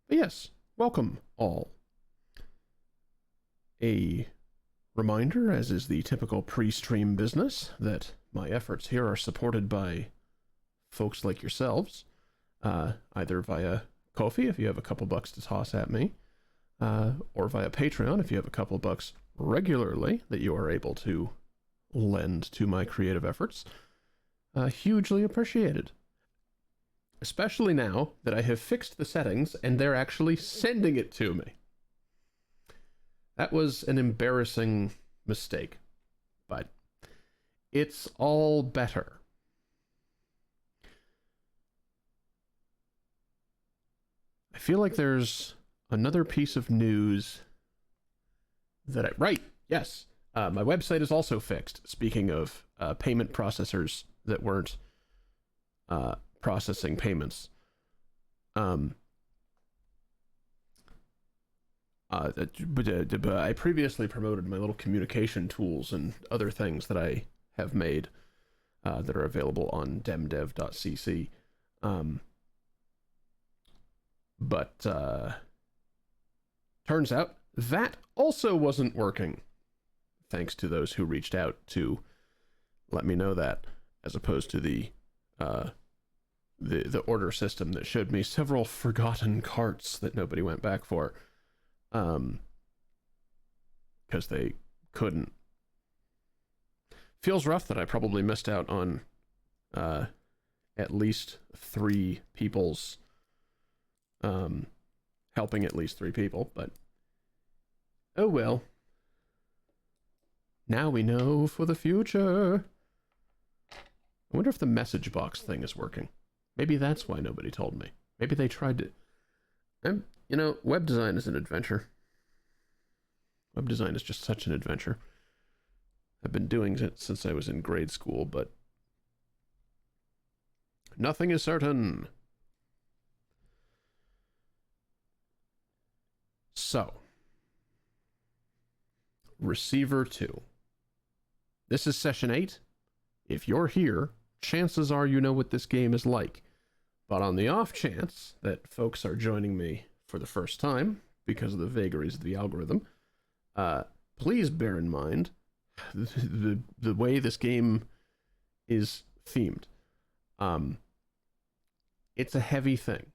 But yes, welcome all. A reminder, as is the typical pre-stream business, that my efforts here are supported by folks like yourselves, either via Ko-fi if you have a couple bucks to toss at me, or via Patreon if you have a couple bucks regularly that you are able to lend to my creative efforts. Hugely appreciated. Especially now that I have fixed the settings and they're actually sending it to me. That was an embarrassing mistake, but it's all better. I feel like there's another piece of news that right, yes. My website is also fixed. Speaking of payment processors that weren't processing payments. I previously promoted my little communication tools and other things that I have made that are available on demdev.cc. But turns out that also wasn't working, thanks to those who reached out to let me know that, as opposed to the order system that showed me several forgotten carts that nobody went back for, because they couldn't. Feels rough that I probably missed out on at least 3 people's helping at least 3 people, but oh well. Now we know for the future. I wonder if the message box thing is working. Maybe that's why nobody told me. Maybe they tried to... web design is an adventure. Web design is just such an adventure. I've been doing it since I was in grade school, but nothing is certain. So, Receiver 2. This is session 8. If you're here, chances are you know what this game is like. But on the off chance that folks are joining me for the first time, because of the vagaries of the algorithm, please bear in mind the way this game is themed. It's a heavy thing.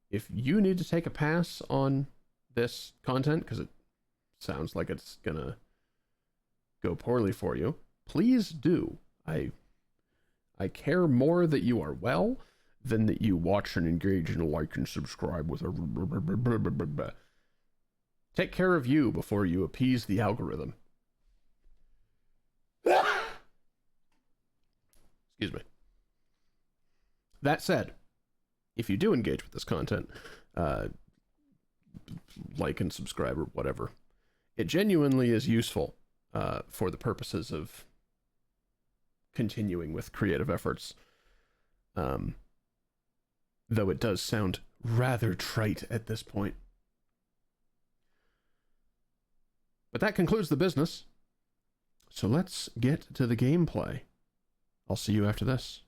If you need to take a pass on this content, because it sounds like it's gonna go poorly for you, please do. I care more that you are well than that you watch and engage and like and subscribe with a... Take care of you before you appease the algorithm. Excuse me. That said, if you do engage with this content, like and subscribe or whatever, it genuinely is useful for the purposes of continuing with creative efforts. Though it does sound rather trite at this point. But that concludes the business. So let's get to the gameplay. I'll see you after this.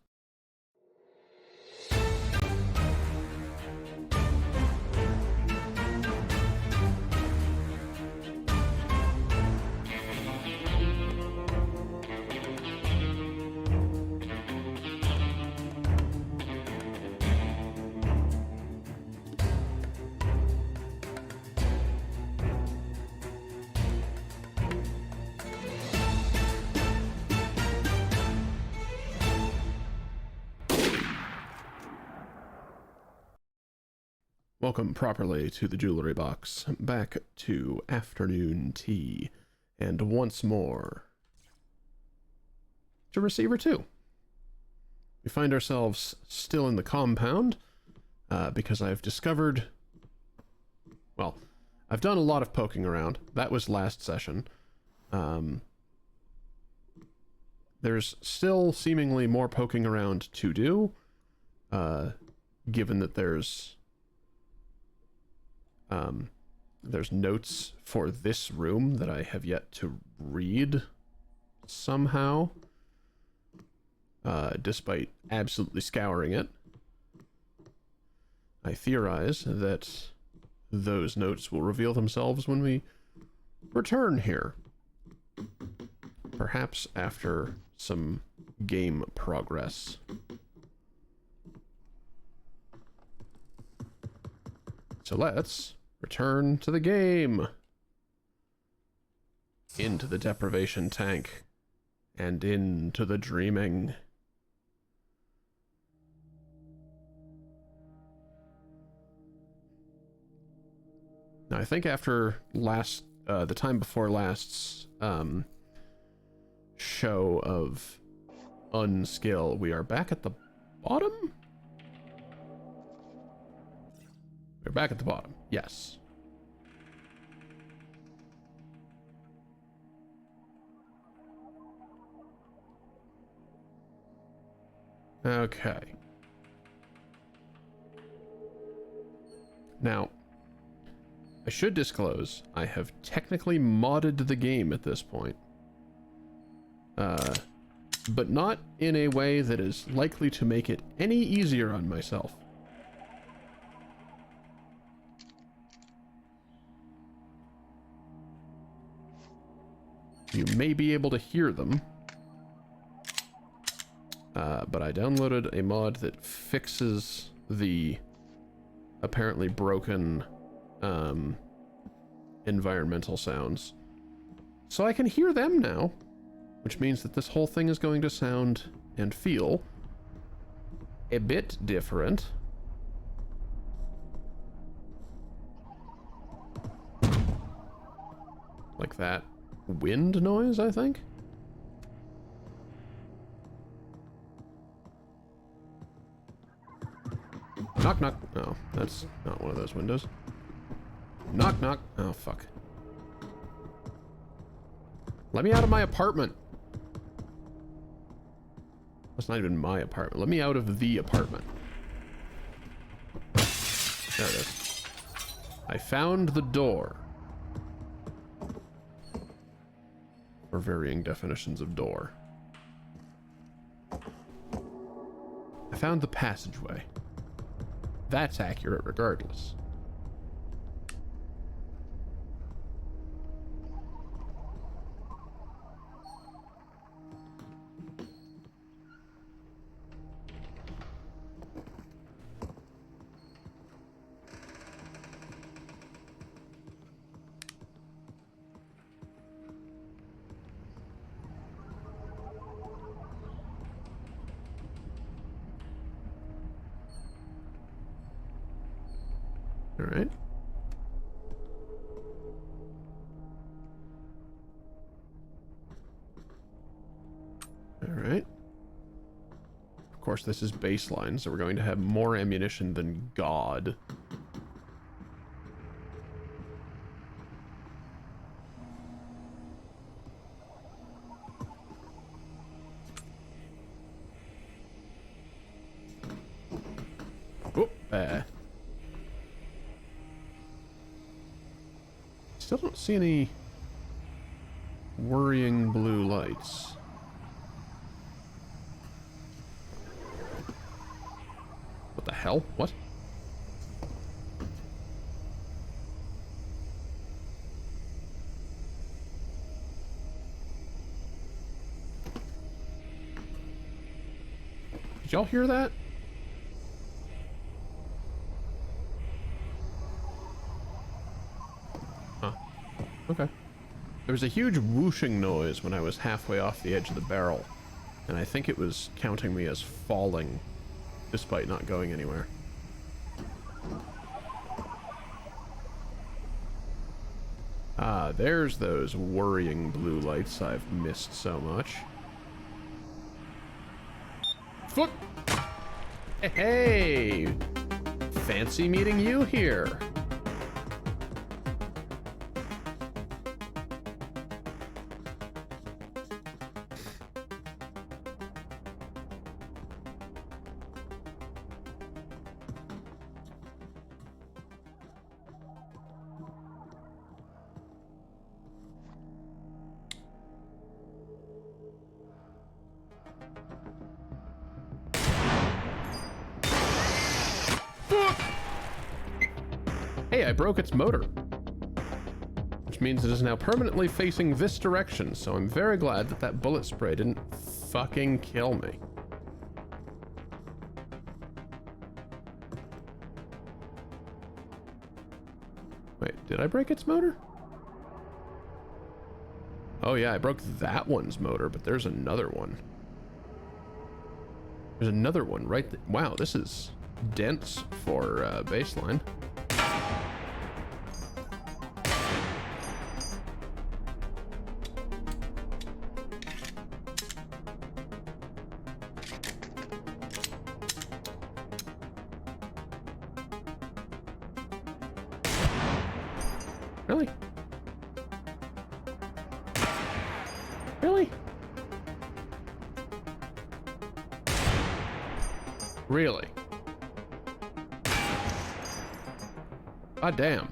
Welcome properly to the jewelry box, back to afternoon tea, and once more to Receiver 2. We find ourselves still in the compound, because I've discovered... Well, I've done a lot of poking around. That was last session. There's still seemingly more poking around to do, given that there's notes for this room that I have yet to read somehow, despite absolutely scouring it. I theorize that those notes will reveal themselves when we return here. Perhaps after some game progress. So let's return to the game. Into the deprivation tank. And into the dreaming. Now I think after the time before last's show of unskill, we are back at the bottom? We're back at the bottom, yes. Okay. Now, I should disclose, I have technically modded the game at this point. But not in a way that is likely to make it any easier on myself. You may be able to hear them. But I downloaded a mod that fixes the apparently broken environmental sounds. So I can hear them now, which means that this whole thing is going to sound and feel a bit different. Like that wind noise, I think? Knock, knock. Oh, that's not one of those windows. Knock, knock. Oh, fuck. Let me out of my apartment. That's not even my apartment. Let me out of the apartment. There it is. I found the door. Or varying definitions of door. I found the passageway. That's accurate regardless. All right. All right. Of course, this is baseline, so we're going to have more ammunition than God. Oh, still don't see any worrying blue lights. What the hell? What? Did y'all hear that? Okay. There was a huge whooshing noise when I was halfway off the edge of the barrel, and I think it was counting me as falling, despite not going anywhere. Ah, there's those worrying blue lights I've missed so much. Foot! Hey! Fancy meeting you here. Hey, I broke its motor. Which means it is now permanently facing this direction, so I'm very glad that that bullet spray didn't fucking kill me. Wait, did I break its motor? Oh yeah, I broke that one's motor, but there's another one. There's another one right there. Wow, this is dense for baseline. Really? Really? Really? God damn.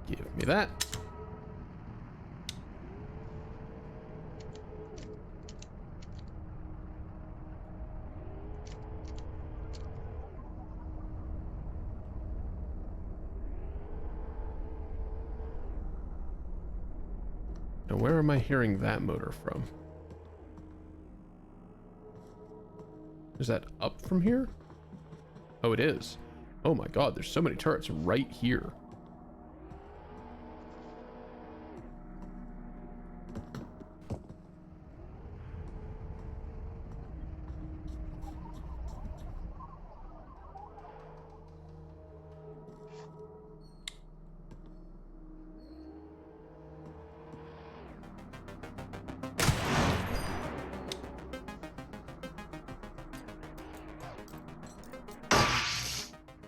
Give me that. Now, where am I hearing that motor from? Is that up from here? Oh, it is. Oh my god, there's so many turrets right here.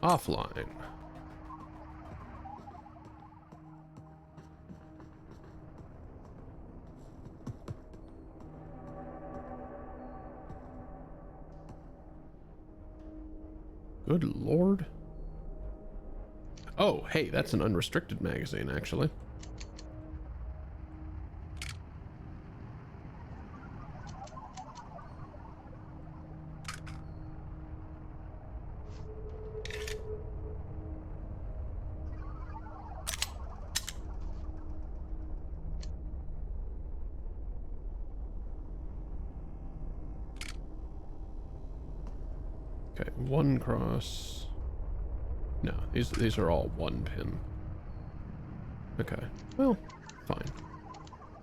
Offline. Good lord. Oh, hey, that's an unrestricted magazine, actually. Okay, one cross. No, these are all one pin. Okay, well, fine.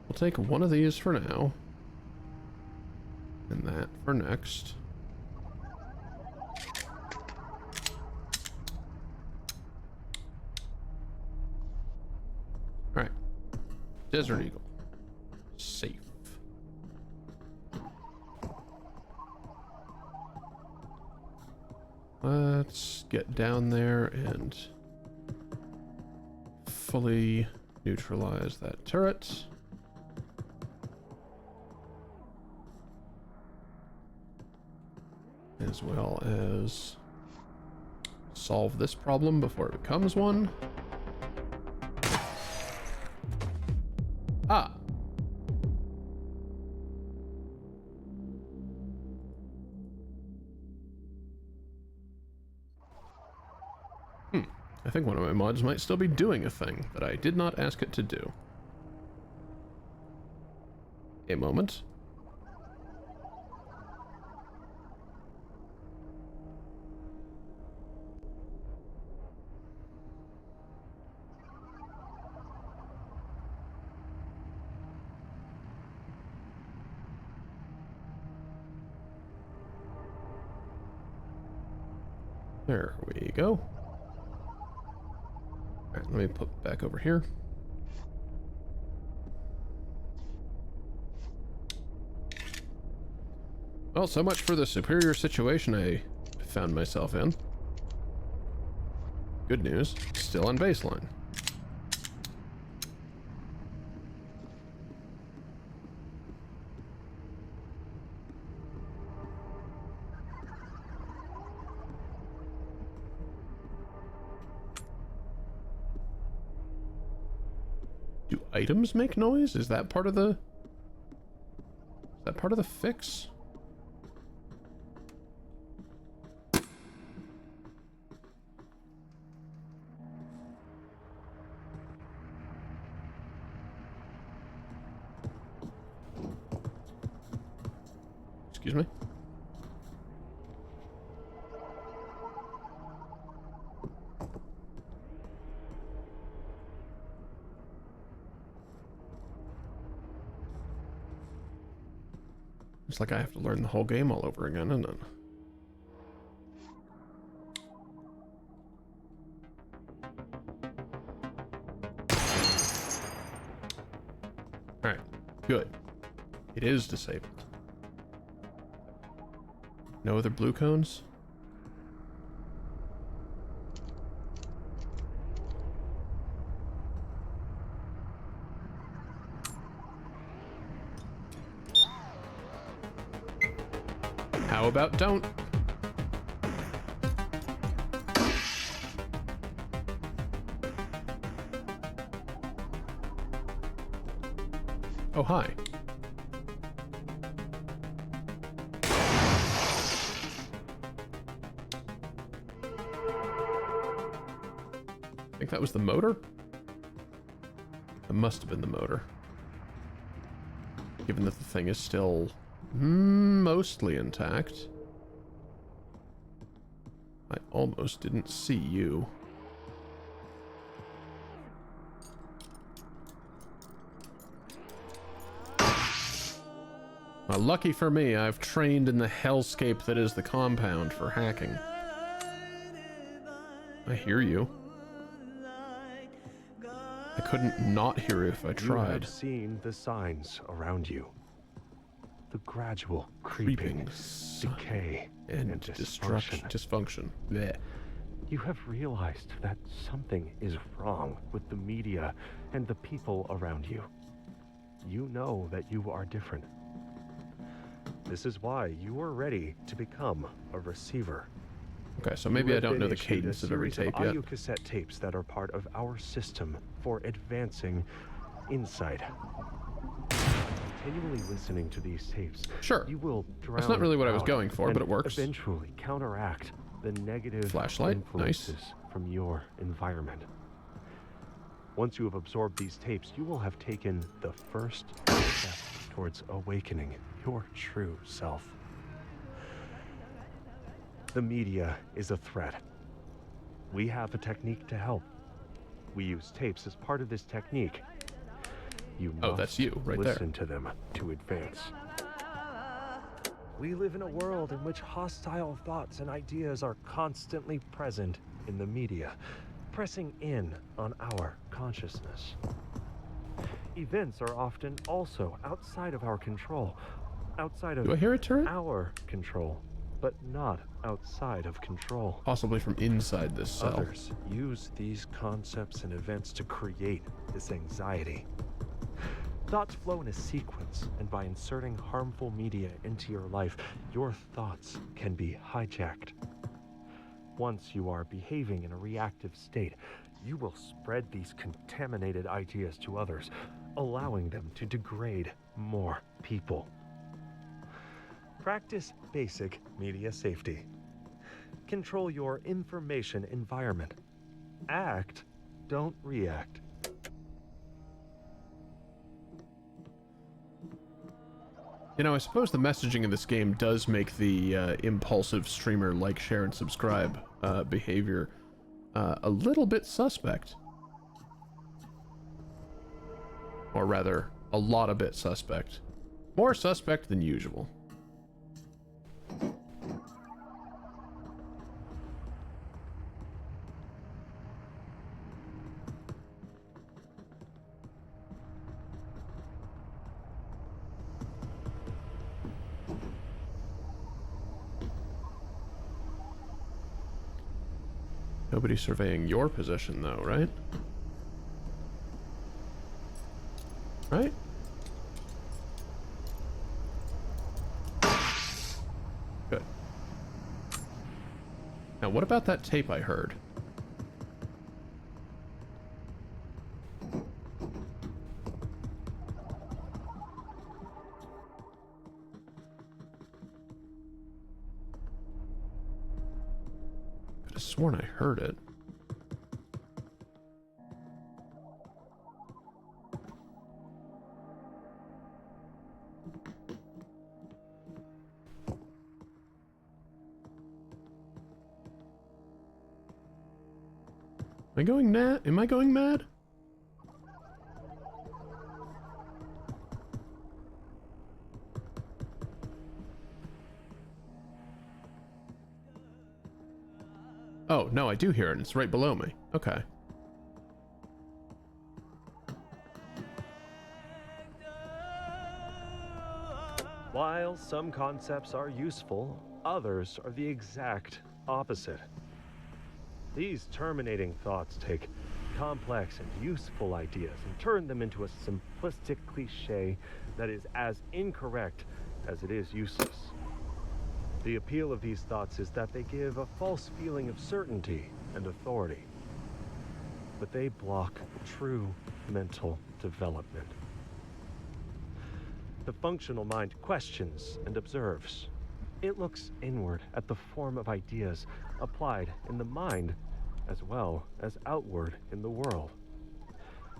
We'll take one of these for now. And that for next. Alright. Desert Eagle. Safe. Let's get down there and fully neutralize that turret. As well as solve this problem before it becomes one. Ah! I think one of my mods might still be doing a thing that I did not ask it to do. A moment. There we go. Alright, let me put back over here. Well, so much for the superior situation I found myself in. Good news, still on baseline. Do items make noise? Is that part of the... Is that part of the fix? Excuse me. It's like I have to learn the whole game all over again, isn't it? Alright, good. It is disabled. No other blue cones? How about don't? Oh, hi. I think that was the motor? That must have been the motor. Given that the thing is still mostly intact. I almost didn't see you. Well, lucky for me, I've trained in the hellscape that is the compound for hacking. I hear you. I couldn't not hear you if I tried. You have seen the signs around you. The gradual creeping decay and dysfunction. Blech. You have realized that something is wrong with the media and the people around you. You know that you are different. This is why you are ready to become a receiver. Okay, so maybe I don't know the cadence of every tape yet. Audio cassette tapes that are part of our system for advancing insight. Continually listening to these tapes, sure. You will drown. That's not really what I was going for, but it works. Eventually counteract the negative flashlight influences nice from your environment. Once you have absorbed these tapes, you will have taken the first step towards awakening your true self. The media is a threat. We have a technique to help. We use tapes as part of this technique. You must that's you, right listen to them to advance. We live in a world in which hostile thoughts and ideas are constantly present in the media, pressing in on our consciousness. Events are often also outside of our control, outside of Do I hear a turret? our control, but not outside of control. Possibly from inside this cell. Others use these concepts and events to create this anxiety. Thoughts flow in a sequence, and by inserting harmful media into your life, your thoughts can be hijacked. Once you are behaving in a reactive state, you will spread these contaminated ideas to others, allowing them to degrade more people. Practice basic media safety. Control your information environment. Act, don't react. You know, I suppose the messaging in this game does make the impulsive streamer like, share, and subscribe behavior a little bit suspect. Or rather, a lot a bit suspect. More suspect than usual. Nobody's surveying your position, though, right? Right? Good. Now, what about that tape I heard? Could have sworn I heard it. Am I going mad? Oh, no, I do hear it, and it's right below me. Okay. While some concepts are useful, others are the exact opposite. These terminating thoughts take complex and useful ideas and turn them into a simplistic cliché that is as incorrect as it is useless. The appeal of these thoughts is that they give a false feeling of certainty and authority, but they block true mental development. The functional mind questions and observes. It looks inward at the form of ideas applied in the mind as well as outward in the world.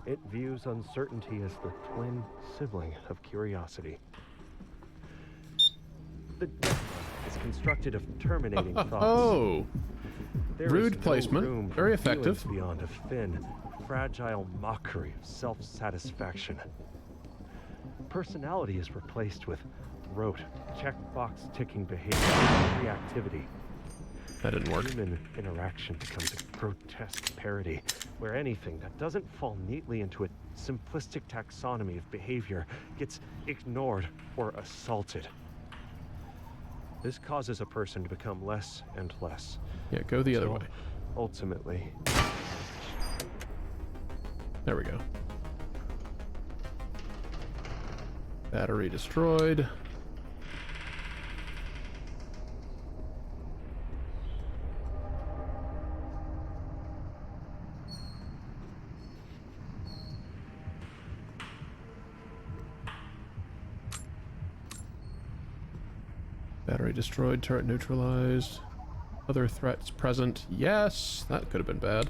It views uncertainty as the twin sibling of curiosity. The depth is constructed of terminating thoughts. Oh, There rude is no placement. room Very for effective. feelings beyond a thin, fragile mockery of self-satisfaction. Personality is replaced with rote, checkbox ticking behavior and reactivity. that didn't work. Human interaction becomes a grotesque parody, where anything that doesn't fall neatly into a simplistic taxonomy of behavior gets ignored or assaulted. This causes a person to become less and less. Yeah, go the other So, way. Ultimately, There we go. Battery destroyed. Battery destroyed, turret neutralized. Other threats present. Yes, that could have been bad.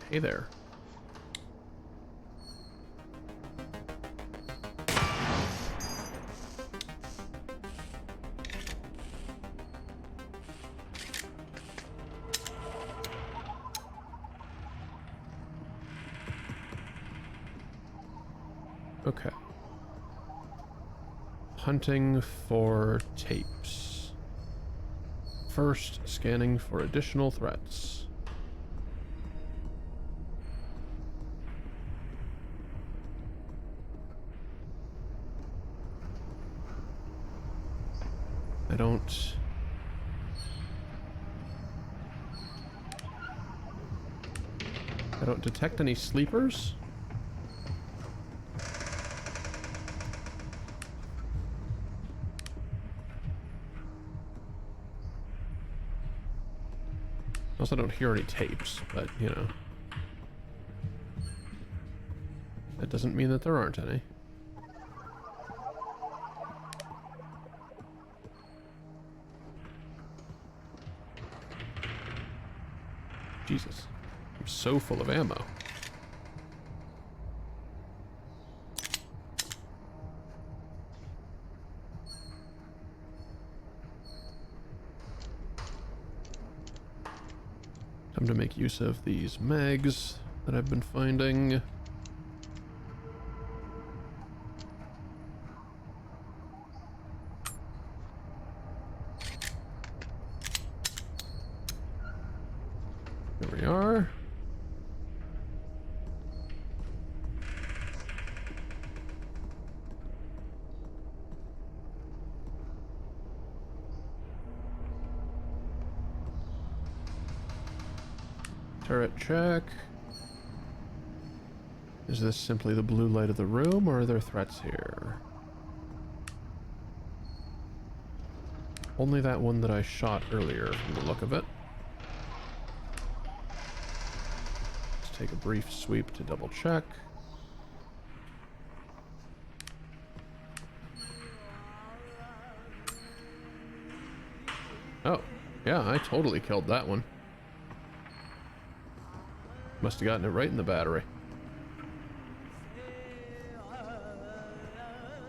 Hey there. Okay. Hunting for tapes. First, scanning for additional threats. I don't detect any sleepers. Also don't hear any tapes, but you know. That doesn't mean that there aren't any. Jesus. I'm so full of ammo. Time to make use of these mags that I've been finding. There we are. Turret check. Is this simply the blue light of the room, or are there threats here? Only that one that I shot earlier, from the look of it. Let's take a brief sweep to double check. Oh, yeah, I totally killed that one. Must have gotten it right in the battery.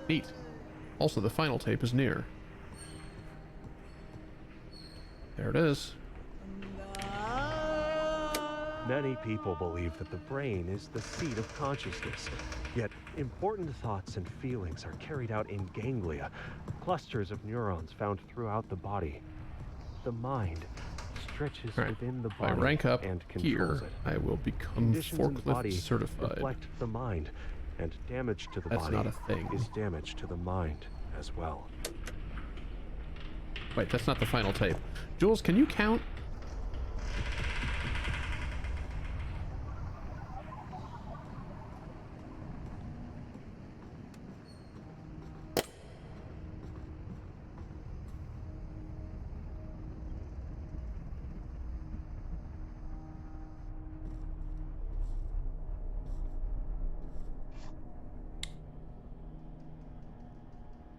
Neat. Also, the final tape is near. There it is. Many people believe that the brain is the seat of consciousness, yet important thoughts and feelings are carried out in ganglia, clusters of neurons found throughout the body. The mind stretches within the If I body rank up and controls here, it. I will become Conditions in the forklift body certified. reflect the mind, and damage to the That's body not a thing. is damage to the mind as well. Wait, that's not the final tape. Jules, can you count?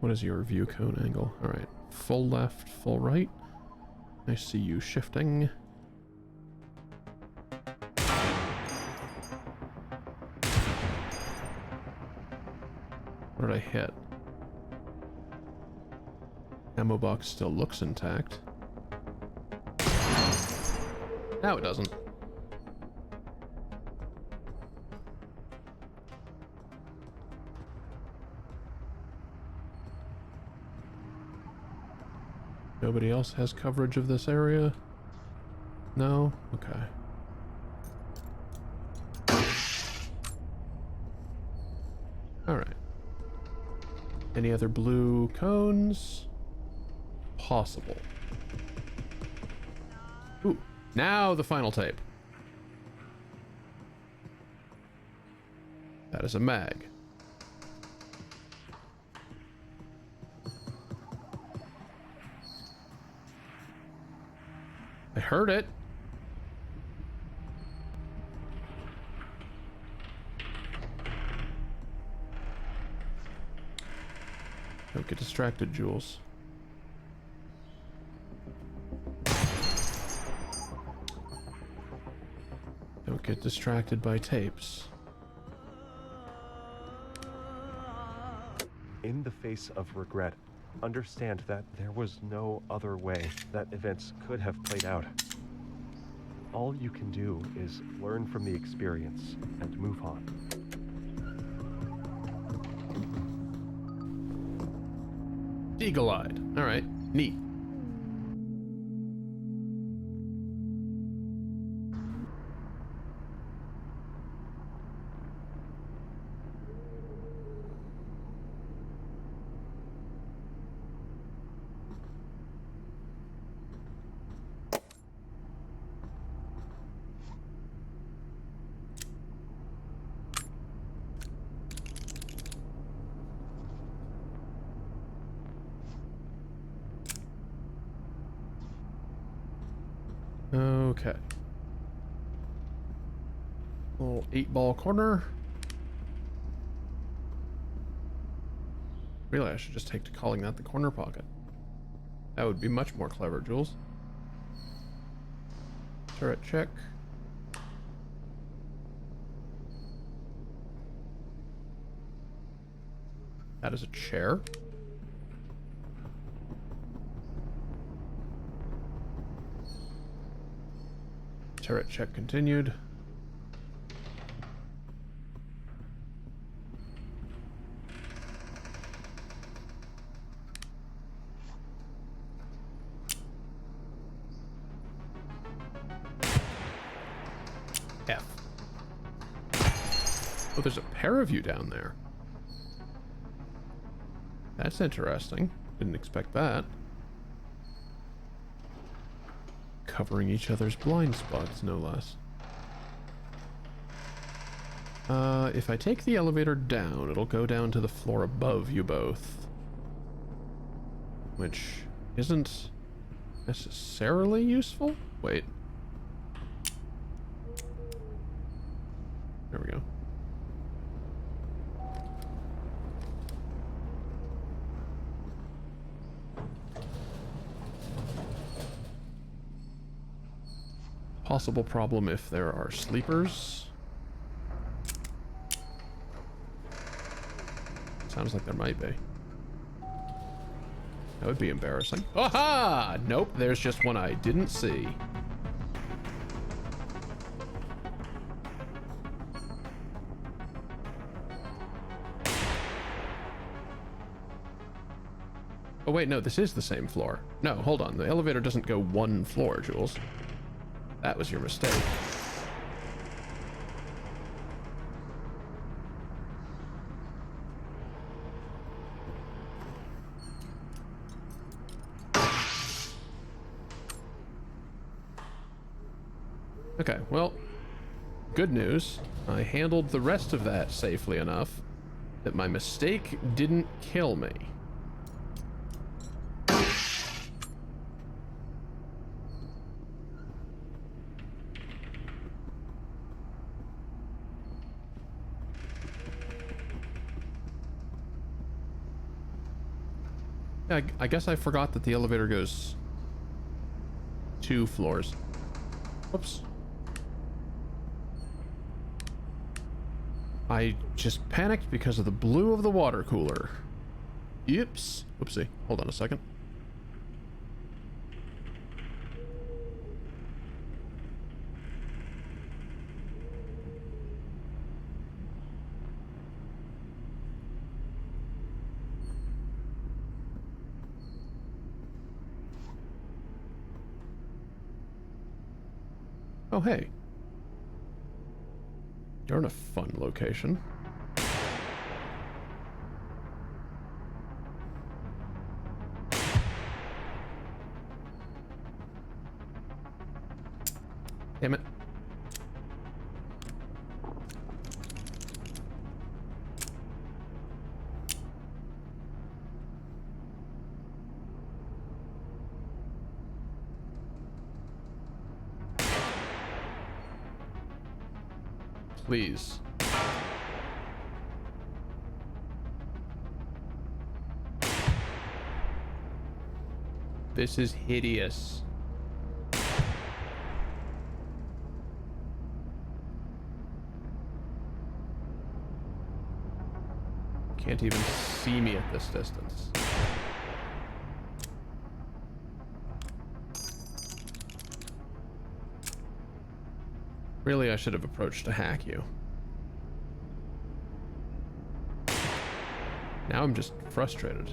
What is your view cone angle? All right, full left, full right. I see you shifting. What did I hit? Ammo box still looks intact. Now it doesn't. Nobody else has coverage of this area? No? Okay. Alright. Any other blue cones? Possible. Ooh, now the final tape. That is a mag. I heard it. Don't get distracted, Jules. Don't get distracted by tapes. In the face of regret, understand that there was no other way that events could have played out. All you can do is learn from the experience and move on. Eagle-eyed. Alright, neat. Okay. Little 8-ball corner. Really, I should just take to calling that the corner pocket. That would be much more clever, Jules. Turret check. That is a chair. Turret check continued. F. Oh, there's a pair of you down there. That's interesting. Didn't expect that. Covering each other's blind spots, no less. If I take the elevator down, it'll go down to the floor above you both. Which isn't necessarily useful? Wait. There we go. possible problem if there are sleepers. Sounds like there might be. That would be embarrassing. Aha! Nope, there's just one I didn't see. Oh wait, no, this is the same floor. No, hold on. The elevator doesn't go one floor, Jules. That was your mistake. Okay, well, good news. I handled the rest of that safely enough that my mistake didn't kill me. Yeah, I guess I forgot that the elevator goes 2 floors. Whoops. I just panicked because of the blue of the water cooler. Oops. Whoopsie. Hold on a second. Oh, hey. You're in a fun location. Damn it. Please. This is hideous. Can't even see me at this distance. Really, I should have approached to hack you. Now I'm just frustrated.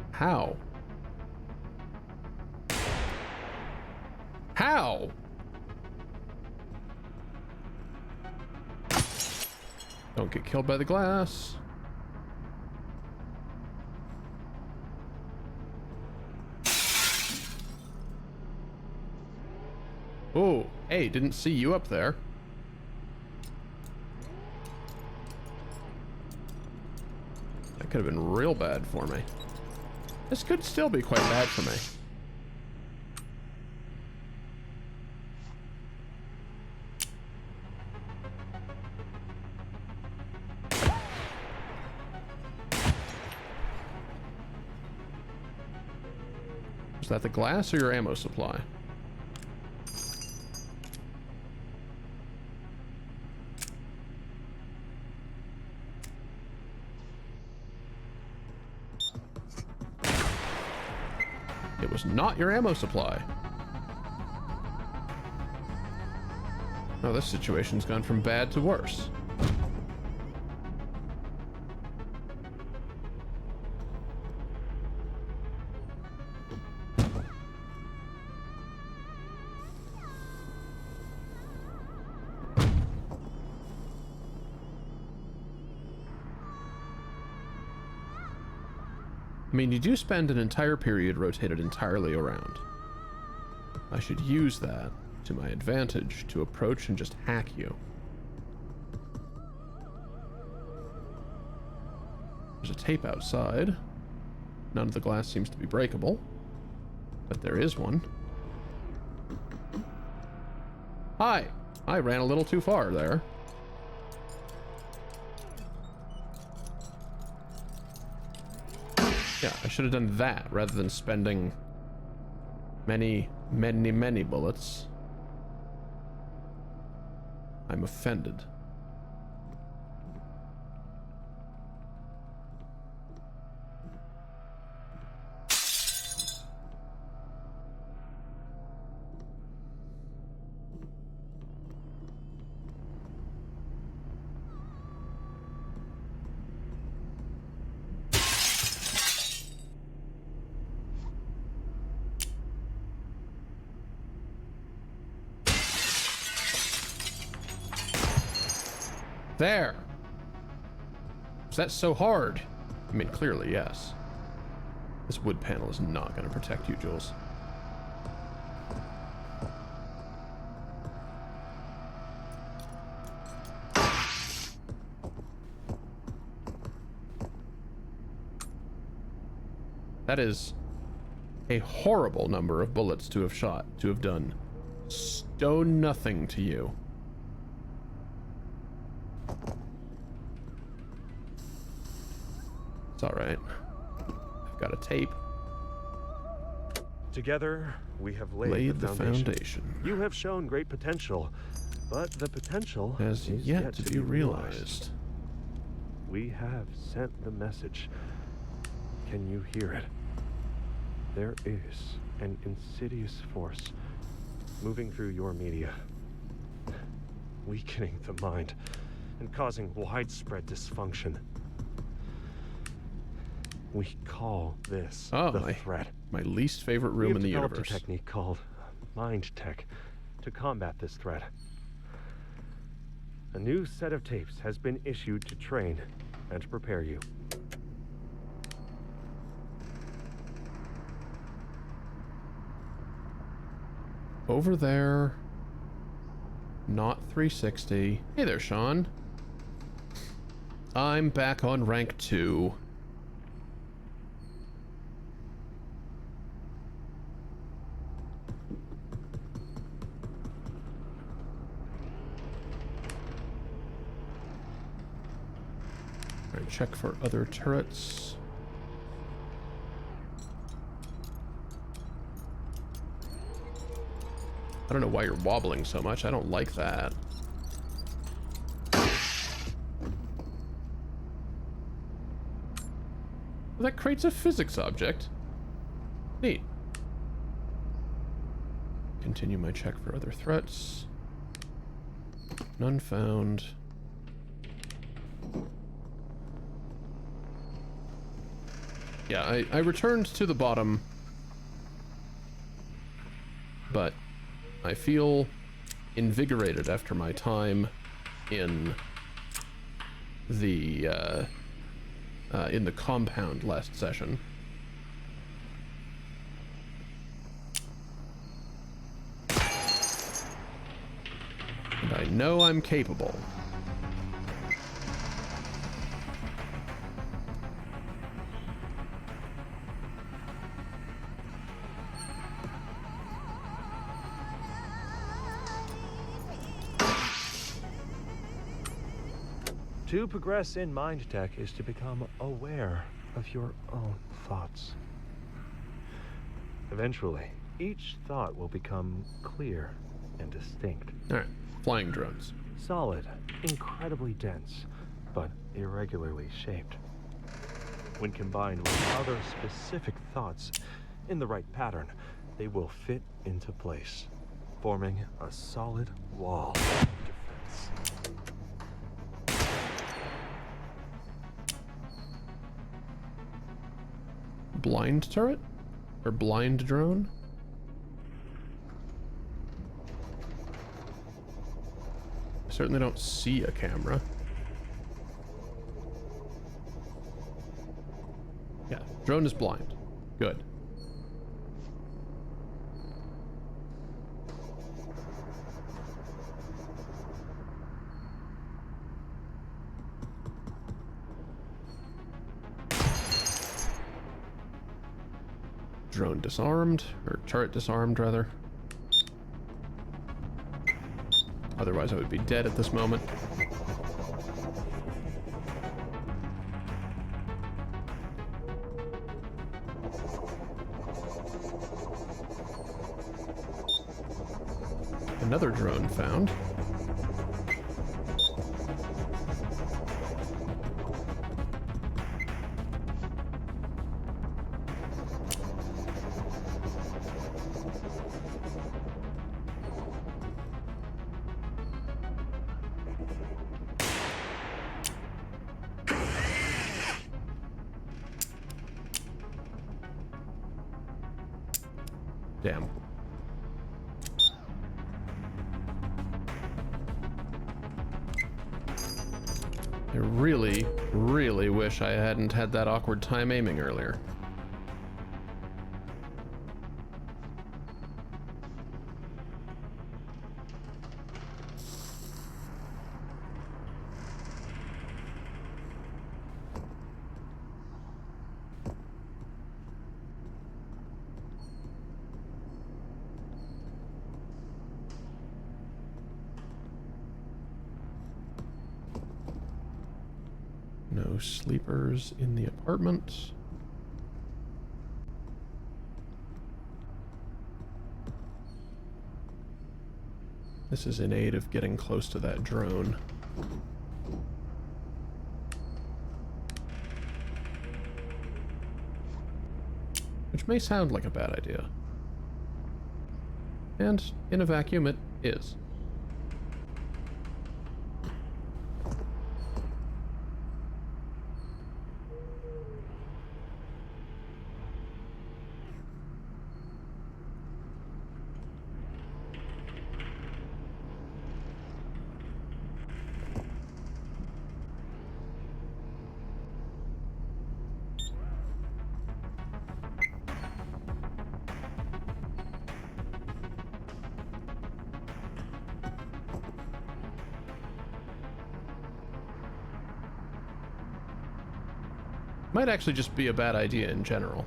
How? How? Don't get killed by the glass. Oh, hey, didn't see you up there. That could have been real bad for me. This could still be quite bad for me. Was that the glass or your ammo supply? It was not your ammo supply. Oh, this situation's gone from bad to worse. I mean, you do spend an entire period rotated entirely around. I should use that to my advantage to approach and just hack you. There's a tape outside. None of the glass seems to be breakable, but there is one. Hi! I ran a little too far there. Yeah, I should have done that rather than spending Many, many, many bullets. I'm offended. There! Is that so hard? I mean, clearly, yes. This wood panel is not going to protect you, Jules. That is a horrible number of bullets to have shot, to have done stone nothing to you. It's alright. I've got a tape. Together, we have laid the foundation. You have shown great potential, but the potential has is yet to be realized. We have sent the message. Can you hear it? There is an insidious force moving through your media, weakening the mind and causing widespread dysfunction. We call this the threat. My least favorite room in the universe. We have developed a technique called Mind Tech to combat this threat. A new set of tapes has been issued to train and to prepare you. Over there. Not 360. Hey there, Sean. I'm back on rank 2. Alright, check for other turrets. I don't know why you're wobbling so much. I don't like that. That creates a physics object. Neat. Continue my check for other threats. None found. Yeah, I returned to the bottom, but I feel invigorated after my time in the compound last session. And I know I'm capable. To progress in Mind Tech is to become aware of your own thoughts. Eventually, each thought will become clear and distinct. Alright, flying drones. Solid, incredibly dense, but irregularly shaped. When combined with other specific thoughts in the right pattern, they will fit into place, forming a solid wall of defense. Blind turret? Or blind drone? I certainly don't see a camera. Yeah, drone is blind. Good. Drone disarmed, or turret disarmed rather. Otherwise I would be dead at this moment. Another drone found. Damn. I really, really wish I hadn't had that awkward time aiming earlier. No sleepers in the apartment. This is in aid of getting close to that drone. Which may sound like a bad idea. And in a vacuum, it is. Might actually just be a bad idea in general.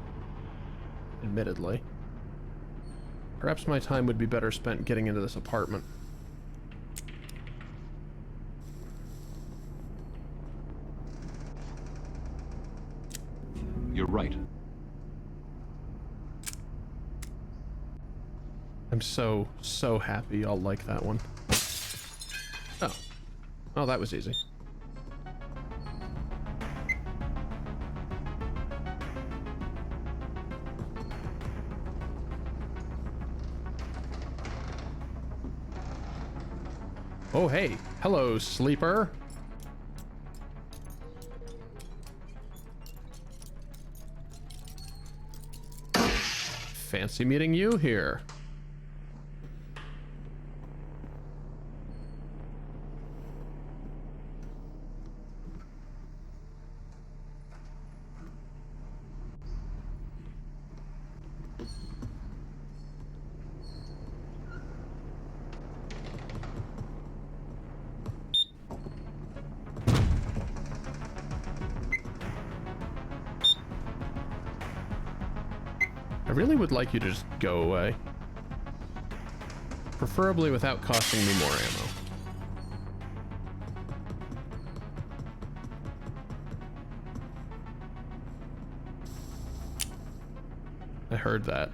Admittedly. Perhaps my time would be better spent getting into this apartment. You're right. I'm so happy I'll like that one. Oh. Oh, that was easy. Oh, hey. Hello, sleeper. Fancy meeting you here. I really would like you to just go away. Preferably without costing me more ammo. I heard that.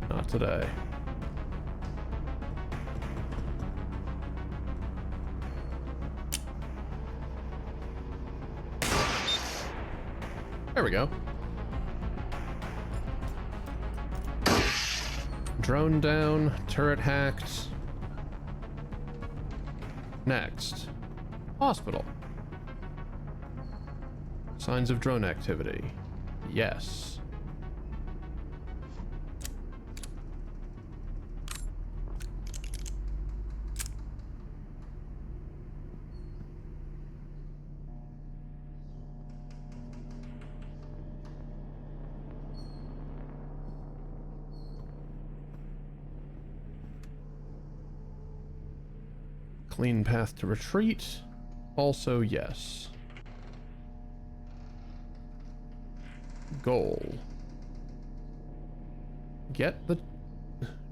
Not today. There we go. Drone down, turret hacked. Next. Hospital. Signs of drone activity. Yes. Clean path to retreat. Also, yes. Goal. Get the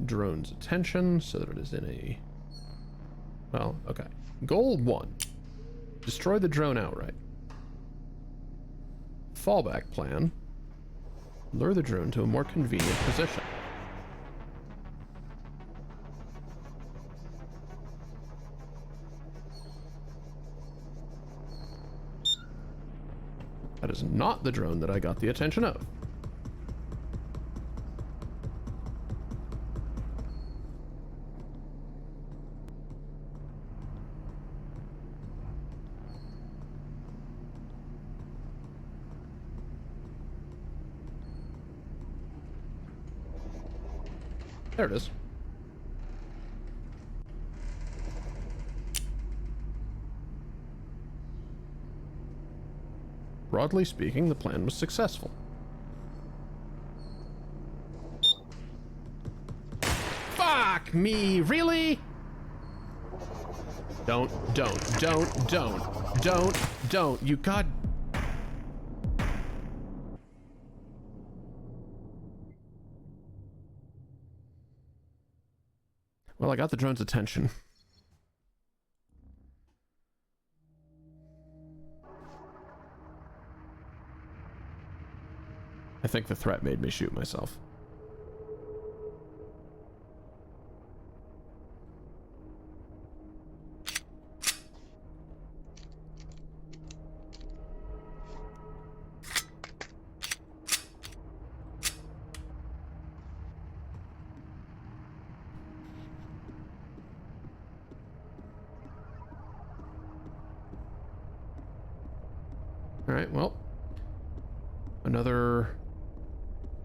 drone's attention so that it is in a... Well, okay. Goal 1. Destroy the drone outright. Fallback plan. Lure the drone to a more convenient position. That is not the drone that I got the attention of. There it is. Broadly speaking, the plan was successful. Fuck me, really? Don't, you god... Well, I got the drone's attention. I think the threat made me shoot myself. All right, well, another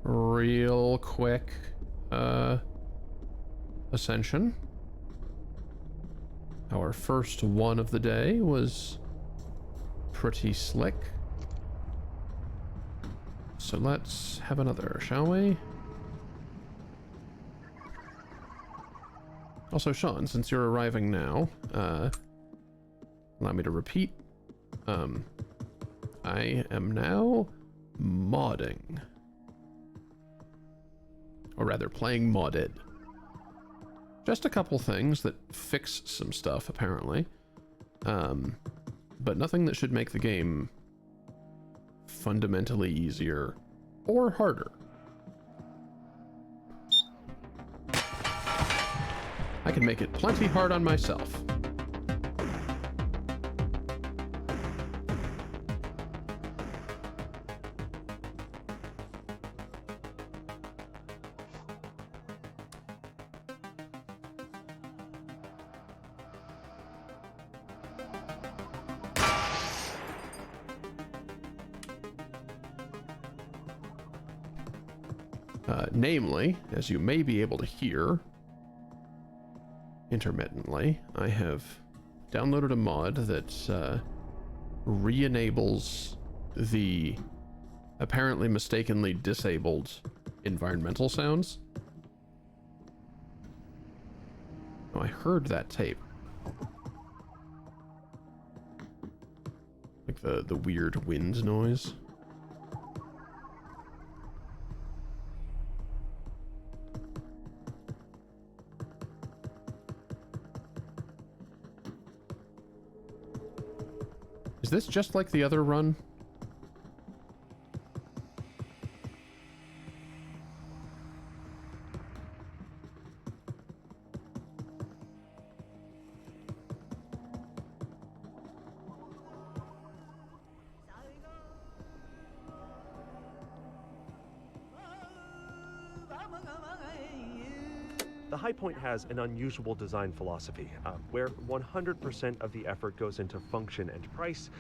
real quick ascension. Our first one of the day was pretty slick. So let's have another, shall we? Also, Sean, since you're arriving now, allow me to repeat. I am now modding. Or rather, playing modded. Just a couple things that fix some stuff, apparently. But nothing that should make the game fundamentally easier or harder. I can make it plenty hard on myself. Namely, as you may be able to hear intermittently, I have downloaded a mod that re-enables the apparently mistakenly disabled environmental sounds. Oh, I heard that tape. Like the weird wind noise. Is this just like the other run? The High Point has an unusual design philosophy, where 100% of the effort goes into function and price,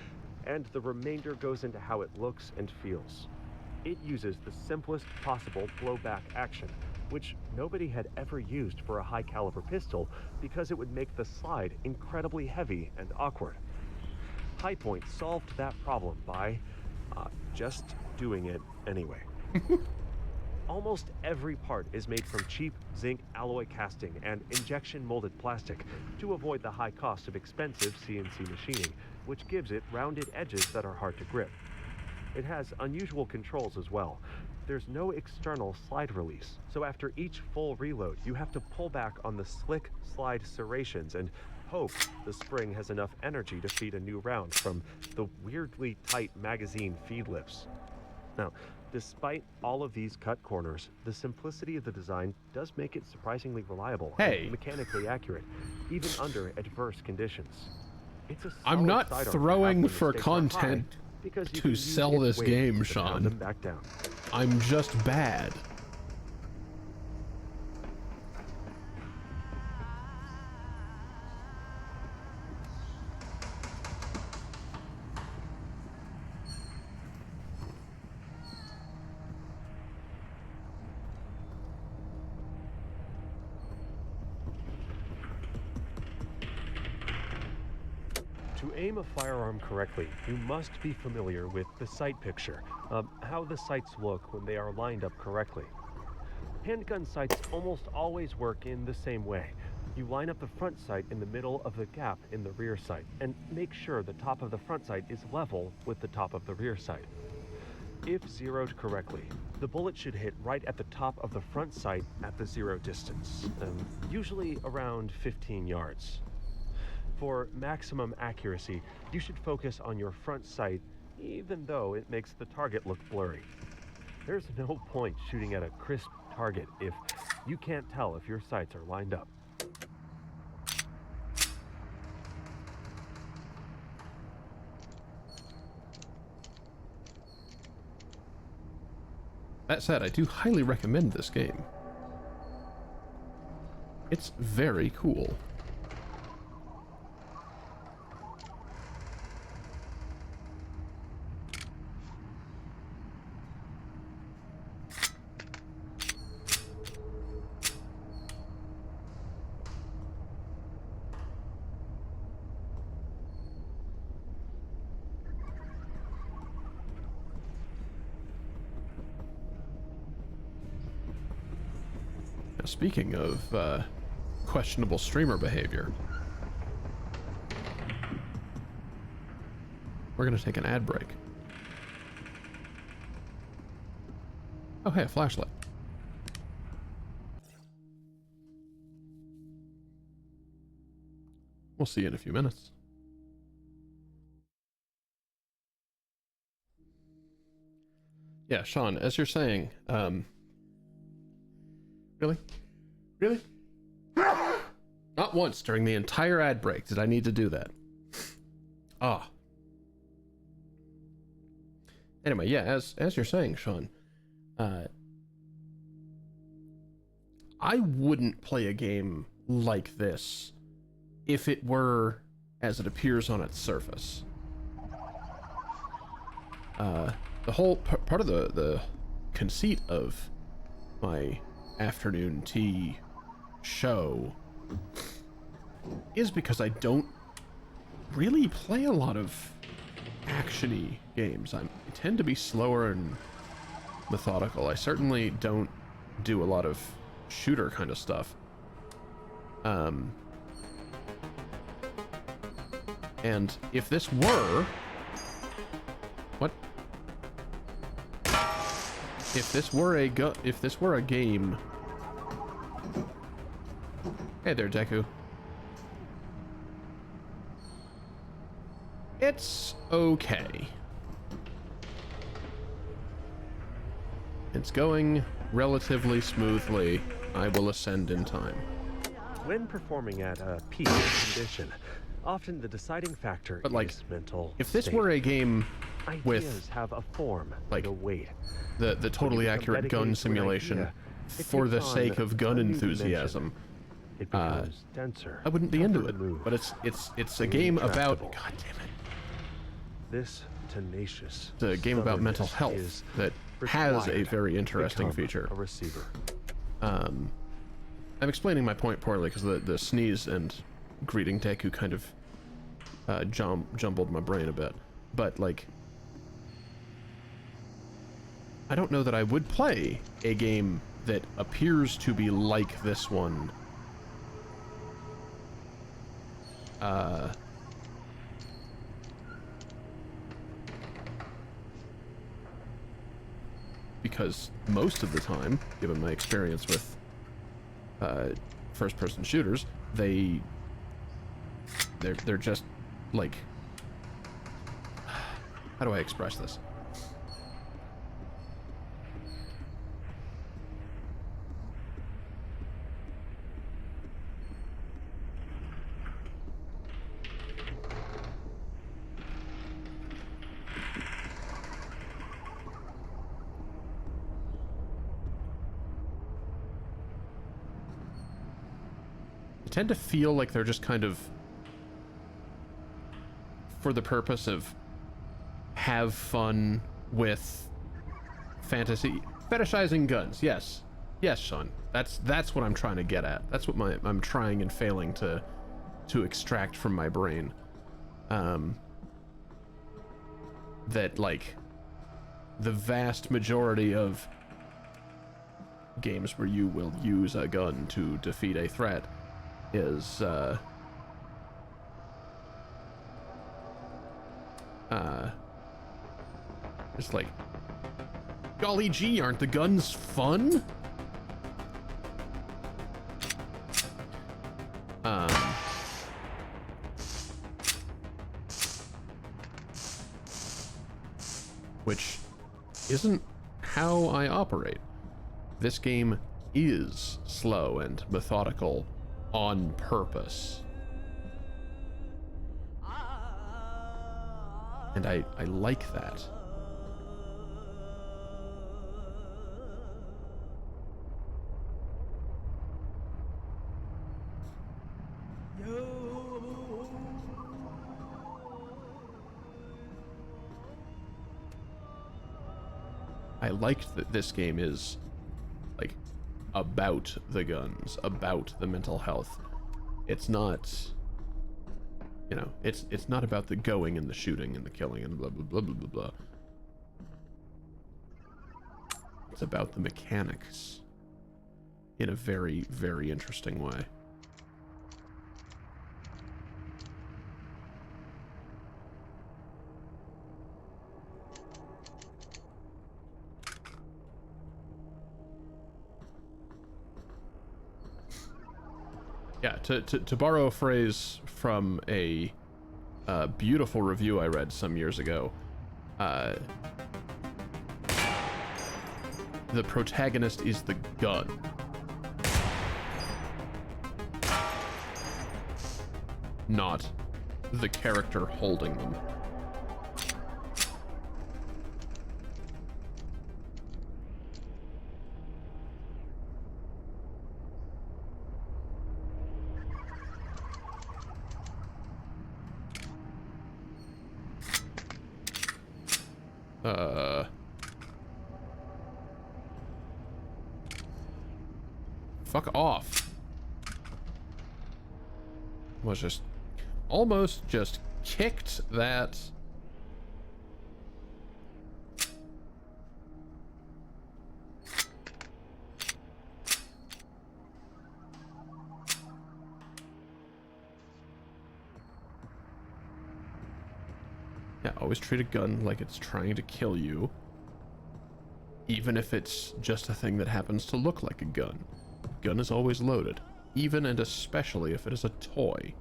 and the remainder goes into how it looks and feels. It uses the simplest possible blowback action, which nobody had ever used for a high-caliber pistol because it would make the slide incredibly heavy and awkward. High Point solved that problem by just doing it anyway. Almost every part is made from cheap zinc alloy casting and injection molded plastic to avoid the high cost of expensive CNC machining, which gives it rounded edges that are hard to grip. It has unusual controls as well. There's no external slide release, so after each full reload, you have to pull back on the slick slide serrations and hope the spring has enough energy to feed a new round from the weirdly tight magazine feed lips. Now, despite all of these cut corners, the simplicity of the design does make it surprisingly reliable and mechanically accurate, even under adverse conditions. It's a I'm solid not sidearm to throwing have when for the stakes are high, content because you to can use sell its this weight game, to pound Sean. them back down. I'm just bad. To aim a firearm correctly, you must be familiar with the sight picture, how the sights look when they are lined up correctly. Handgun sights almost always work in the same way. You line up the front sight in the middle of the gap in the rear sight, and make sure the top of the front sight is level with the top of the rear sight. If zeroed correctly, the bullet should hit right at the top of the front sight at the zero distance, usually around 15 yards. For maximum accuracy, you should focus on your front sight, even though it makes the target look blurry. There's no point shooting at a crisp target if you can't tell if your sights are lined up. That said, I do highly recommend this game. It's very cool. Speaking of questionable streamer behavior, we're going to take an ad break. Oh, hey, a flashlight. We'll see you in a few minutes. Yeah, Sean, as you're saying, Really? Really? Not once during the entire ad break did I need to do that. Ah. Anyway, yeah, as you're saying, Sean, I wouldn't play a game like this if it were as it appears on its surface. The whole part of the conceit of my afternoon tea show is because I don't really play a lot of action-y games. I tend to be slower and methodical. I certainly don't do a lot of shooter kind of stuff. And if this were... What? If this were a game... Hey there, Deku. It's okay. It's going relatively smoothly. I will ascend in time. When performing at a peak condition, often the deciding factor is mental if this state. were a game with Ideas have a form, like a weight. the totally accurate gun simulation idea, for the sake of gun a new enthusiasm, it becomes denser. I wouldn't be into tougher it. to move, But it's a game about, intractable. god damn it, This tenacious. it's a game about mental stubbornness health is that has a required very to interesting become feature. A receiver. I'm explaining my point poorly because the sneeze and greeting Deku kind of jumbled my brain a bit. But, like, I don't know that I would play a game that appears to be like this one. Because most of the time, given my experience with first-person shooters, they They're just like, how do I express this? Tend to feel like they're just kind of for the purpose of have fun with fantasy fetishizing guns. Yes, Sean, that's what I'm trying to get at. That's what I'm trying and failing to extract from my brain. That like the vast majority of games where you will use a gun to defeat a threat is it's like, golly gee, aren't the guns fun? Which isn't how I operate. This game is slow and methodical on purpose. And I like that. I liked that this game is like about the guns, about the mental health. It's not, you know, it's not about the going and the shooting and the killing and blah blah blah blah blah blah. It's about the mechanics in a very, very interesting way. Yeah, to borrow a phrase from a beautiful review I read some years ago, the protagonist is the gun. Not the character holding them. Fuck off. Was just almost just kicked that. Yeah, always treat a gun like it's trying to kill you, even if it's just a thing that happens to look like a gun. Gun is always loaded, even and especially if it is a toy.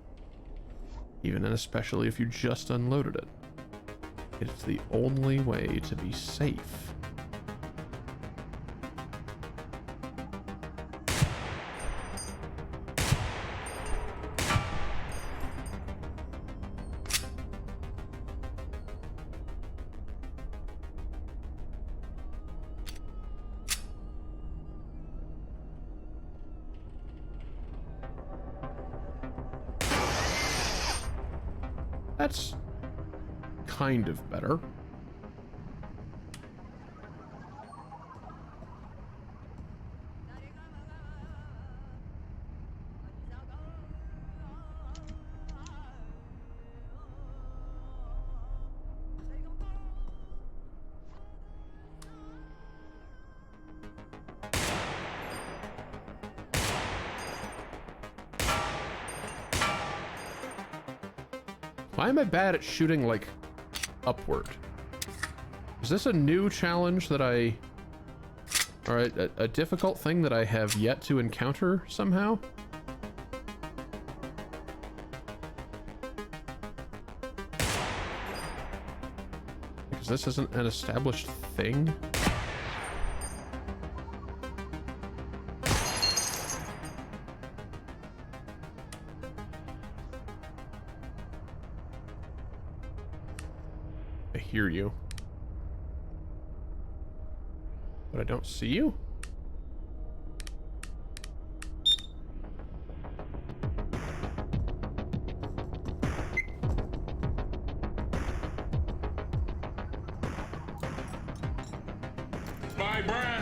Even and especially if you just unloaded it. It's the only way to be safe. That's kind of better. Why am I bad at shooting, like, upward? Is this a new challenge that or a difficult thing that I have yet to encounter somehow? Because this isn't an established thing. I hear you. But I don't see you? My brand.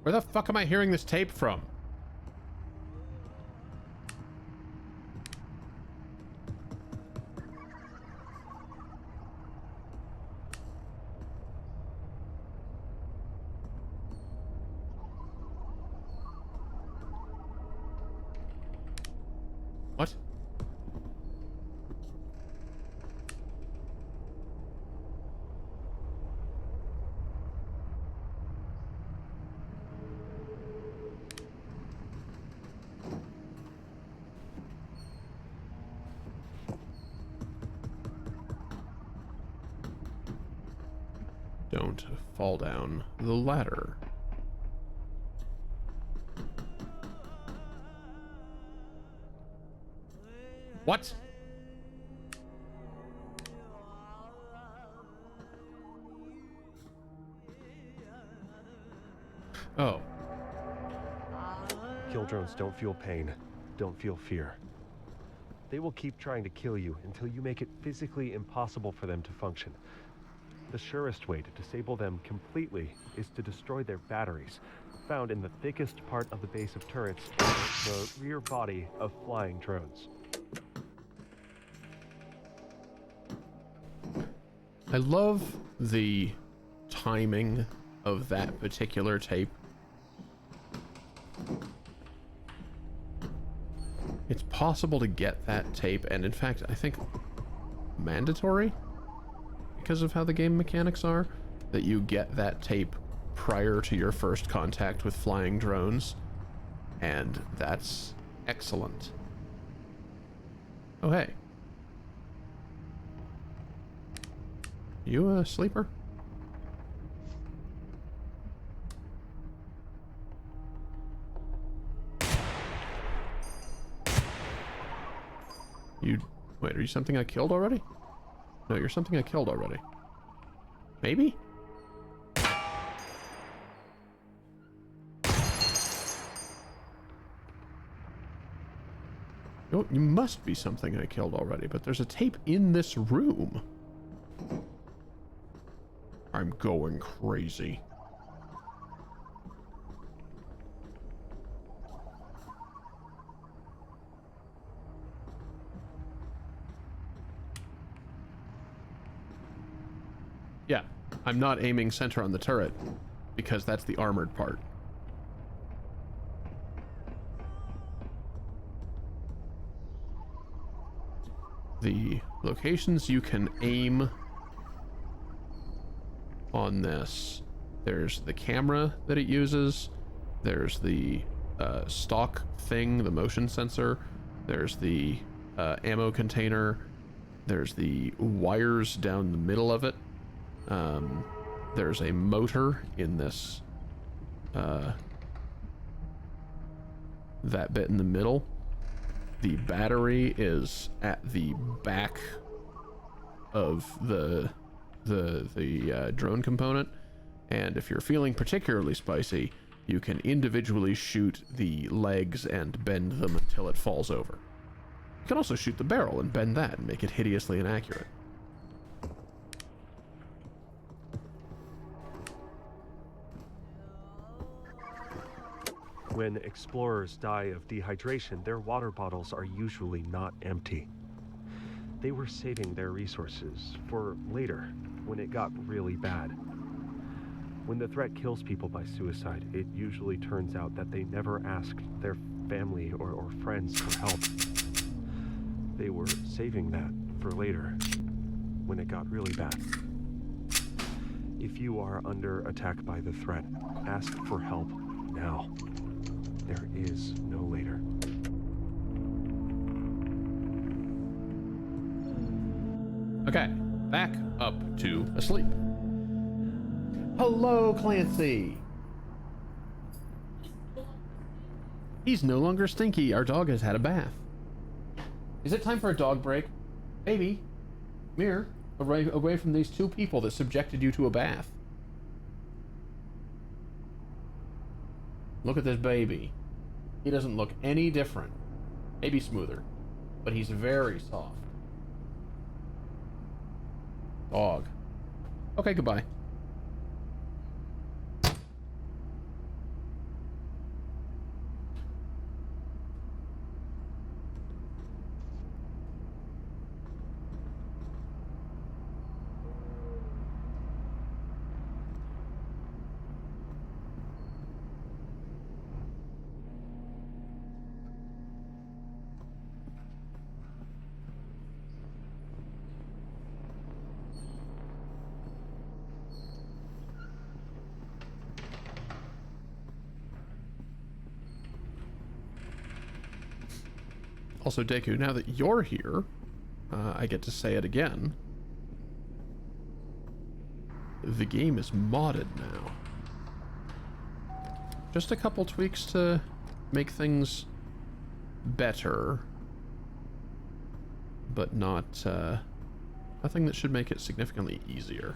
Where the fuck am I hearing this tape from? What? Don't fall down the ladder. What? Oh. Kill drones don't feel pain, don't feel fear. They will keep trying to kill you until you make it physically impossible for them to function. The surest way to disable them completely is to destroy their batteries, found in the thickest part of the base of turrets, the rear body of flying drones. I love the timing of that particular tape. It's possible to get that tape, and in fact, I think mandatory, because of how the game mechanics are, that you get that tape prior to your first contact with flying drones, and that's excellent. Oh, hey. You a sleeper? You... Wait, are you something I killed already? No, you're something I killed already. Maybe? Oh, you must be something I killed already, but there's a tape in this room. I'm going crazy. Yeah, I'm not aiming center on the turret, because that's the armored part. The locations you can aim on this, there's the camera that it uses, there's the stock thing, the motion sensor, there's the ammo container, there's the wires down the middle of it. There's a motor in this, that bit in the middle. The battery is at the back of the drone component, and if you're feeling particularly spicy, you can individually shoot the legs and bend them until it falls over. You can also shoot the barrel and bend that and make it hideously inaccurate. When explorers die of dehydration, their water bottles are usually not empty. They were saving their resources for later, when it got really bad. When the threat kills people by suicide, it usually turns out that they never asked their family or friends for help. They were saving that for later, when it got really bad. If you are under attack by the threat, ask for help now. There is no later. Okay, back up to asleep. Hello, Clancy. He's no longer stinky. Our dog has had a bath. Is it time for a dog break? Baby, come here. Away from these two people that subjected you to a bath. Look at this baby. He doesn't look any different. Maybe smoother, but he's very soft. Dog. Okay, goodbye. Also, Deku, now that you're here, I get to say it again. The game is modded now. Just a couple tweaks to make things better, but not nothing that should make it significantly easier.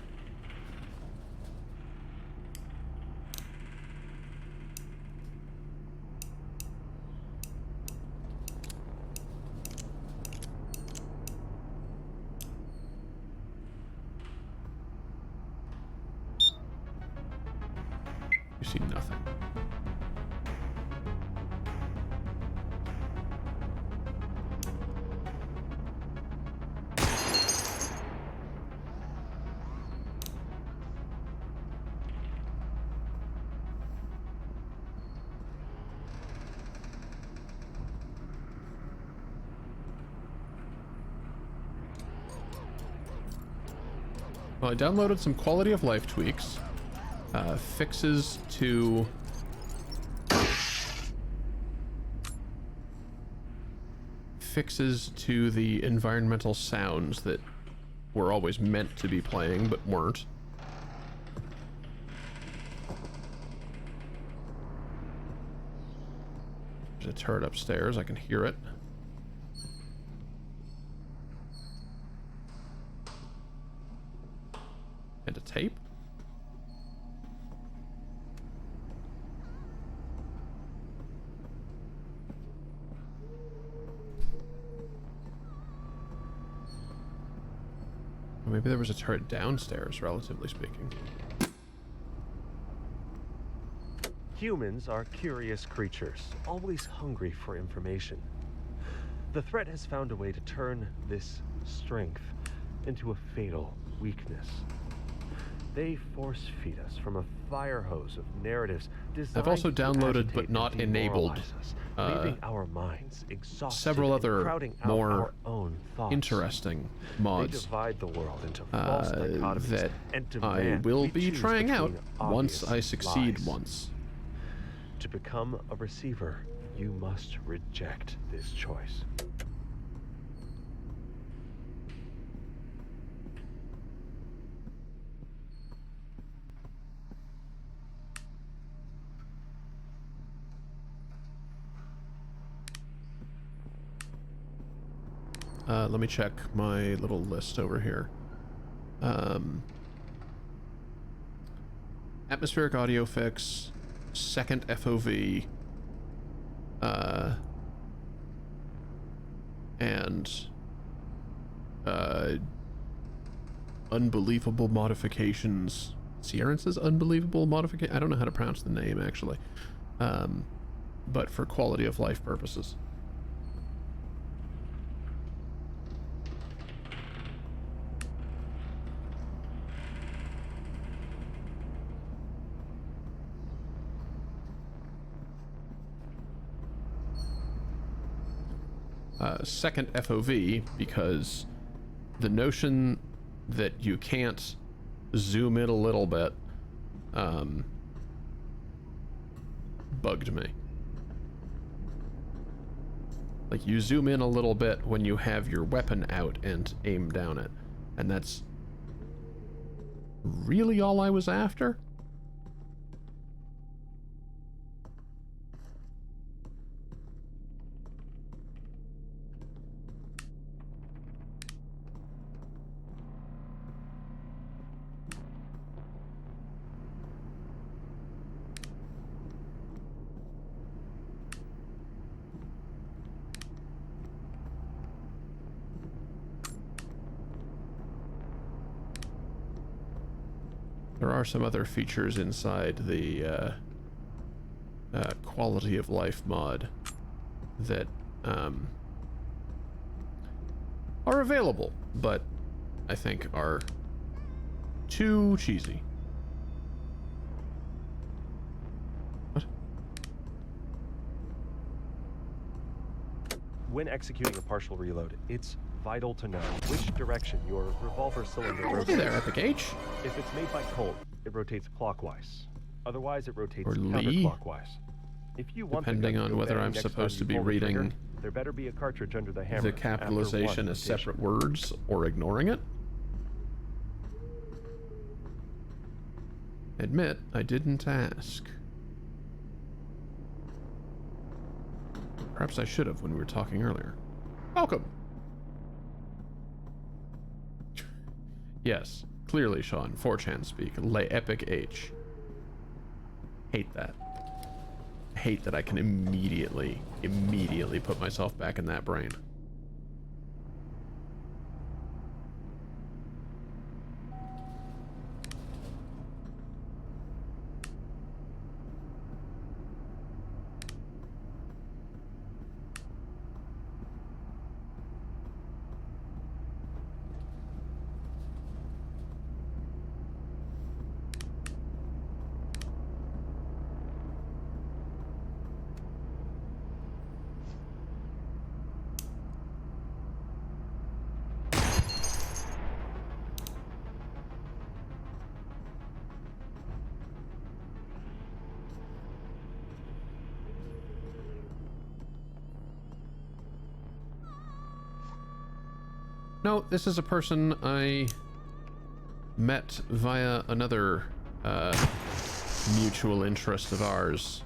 You see nothing. Well, I downloaded some quality of life tweaks. Fixes to the environmental sounds that were always meant to be playing but weren't. There's a turret upstairs, I can hear it. And a tape. Maybe there was a turret downstairs, relatively speaking. Humans are curious creatures, always hungry for information. The threat has found a way to turn this strength into a fatal weakness. They force feed us from a fire hose of narratives designed I've also to downloaded agitate but not and enabled demoralize us, leaving our minds exhausted several and other crowding out more our own thoughts. interesting They mods divide the world into false dichotomies that and I demand will we be choose trying out between once obvious I succeed lies. once. To become a receiver, you must reject this choice. Let me check my little list over here. Atmospheric audio fix, second FOV, and unbelievable modifications. Sierran says unbelievable modification. I don't know how to pronounce the name actually. but for quality of life purposes. Second FOV, because the notion that you can't zoom in a little bit bugged me. Like, you zoom in a little bit when you have your weapon out and aim down it, and that's really all I was after. There are some other features inside the quality of life mod that are available, but I think are too cheesy. What? When executing a partial reload, it's vital to know which direction your revolver cylinder Hey rotates. there, Epic H. If it's made by Colt, it rotates clockwise. Otherwise, it rotates Or Lee, counterclockwise. If you want the depending gun on to go whether bang I'm next supposed time to you be pull the trigger, reading there better be a cartridge under the hammer the after capitalization one as rotation. separate words or ignoring it. Admit, I didn't ask. Perhaps I should have when we were talking earlier. Welcome! Yes, clearly, Sean. 4chan speak. Lay Epic H. Hate that. Hate that I can immediately put myself back in that brain. No, this is a person I met via another mutual interest of ours.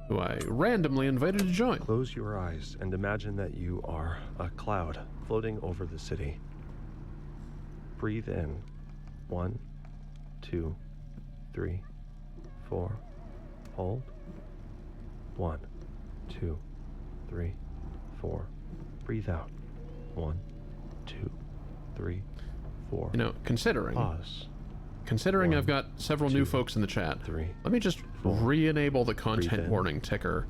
Who I randomly invited to join. Close your eyes and imagine that you are a cloud floating over the city. Breathe in. 1, 2, 3, 4. Hold. 1, 2, 3, 4. Breathe out. 1, 2, 3, 4. You know, considering Pause. I've got several new 2, folks in the chat, 3. let me just 4. re-enable the Breathe content in. warning ticker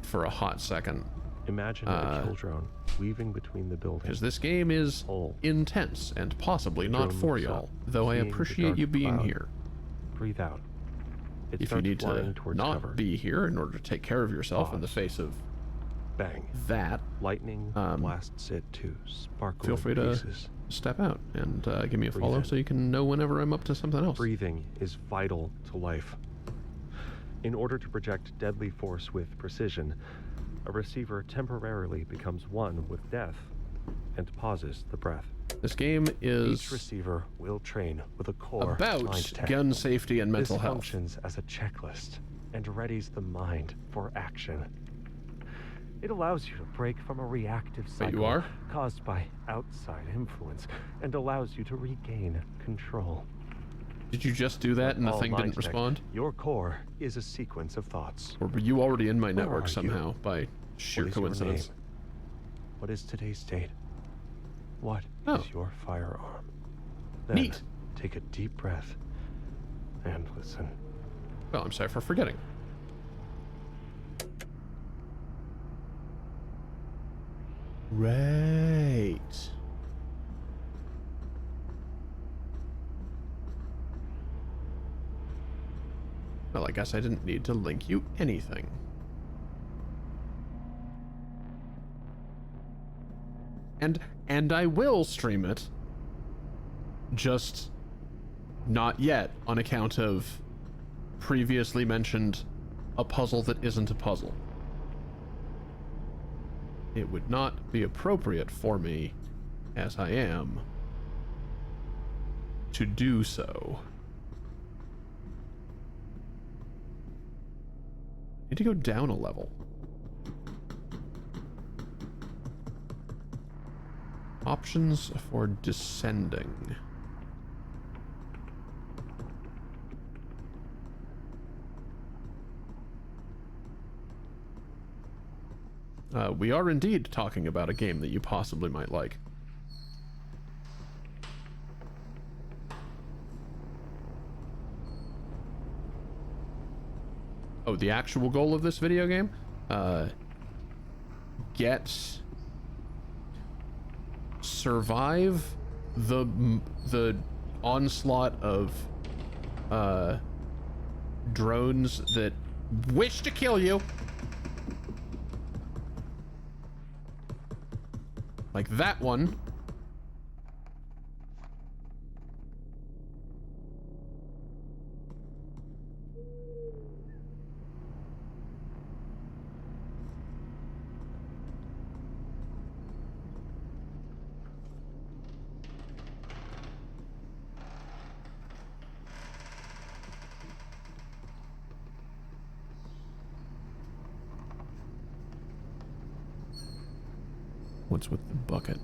for a hot second, Imagine a kill drone weaving between the buildings. because this game is Hold. intense and possibly not Drone for moves y'all, up, though I seeing the appreciate dark you being cloud. here. Breathe out. It If you starts need flying to towards not cover. be here in order to take care of yourself in the Pause. face of Bang. that, Lightning blasts it to sparkle feel free to pieces. step out and give me a Breathe follow in. so you can know whenever I'm up to something else. Breathing is vital to life. In order to project deadly force with precision, a receiver temporarily becomes one with death and pauses the breath. This game Each is receiver will train with a core about mind tech. gun safety and mental This health. functions as a checklist and readies the mind for action. It allows you to break from a reactive cycle you are? caused by outside influence and allows you to regain control. Did you just do that and the All thing mind didn't tech, respond? Your core is a sequence of thoughts. Or were you already in my Where network are you? somehow by sheer What is your coincidence? name? What is today's date? What Oh. is your firearm? Then, Neat. take a deep breath and listen. Well, I'm sorry for forgetting. Right. Well, I guess I didn't need to link you anything. And I will stream it. Just not yet, on account of previously mentioned a puzzle that isn't a puzzle. It would not be appropriate for me, as I am, to do so. Need to go down a level. Options for descending. We are indeed talking about a game that you possibly might like. Oh, the actual goal of this video game? Survive the onslaught of drones that wish to kill you. Like that one. What's with the bucket?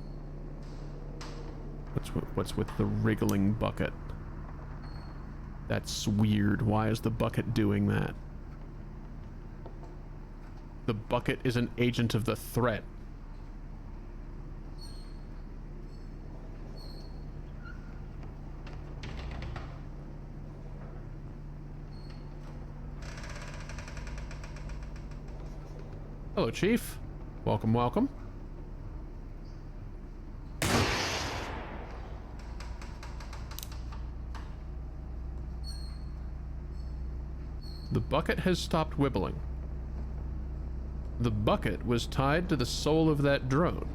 What's with the wriggling bucket? That's weird. Why is the bucket doing that? The bucket is an agent of the threat. Hello, Chief. Welcome, welcome. The bucket has stopped wibbling. The bucket was tied to the soul of that drone.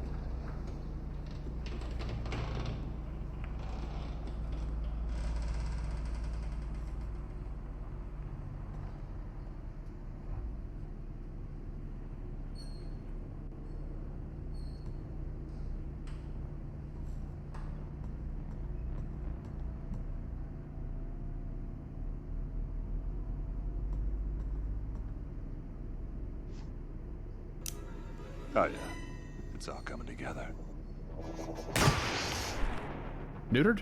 Oh yeah, it's all coming together. Neutered?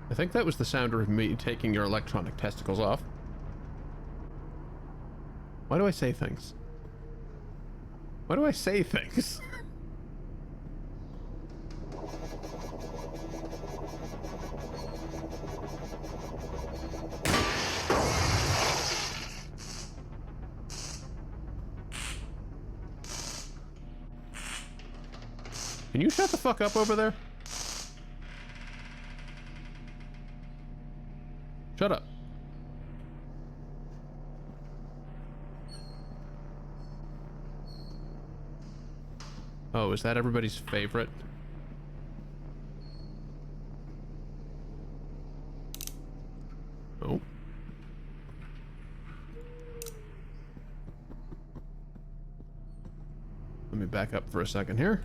I think that was the sound of me taking your electronic testicles off. Why do I say things? Why do I say things? Can you shut the fuck up over there? Shut up. Oh, is that everybody's favorite? Oh. Let me back up for a second here.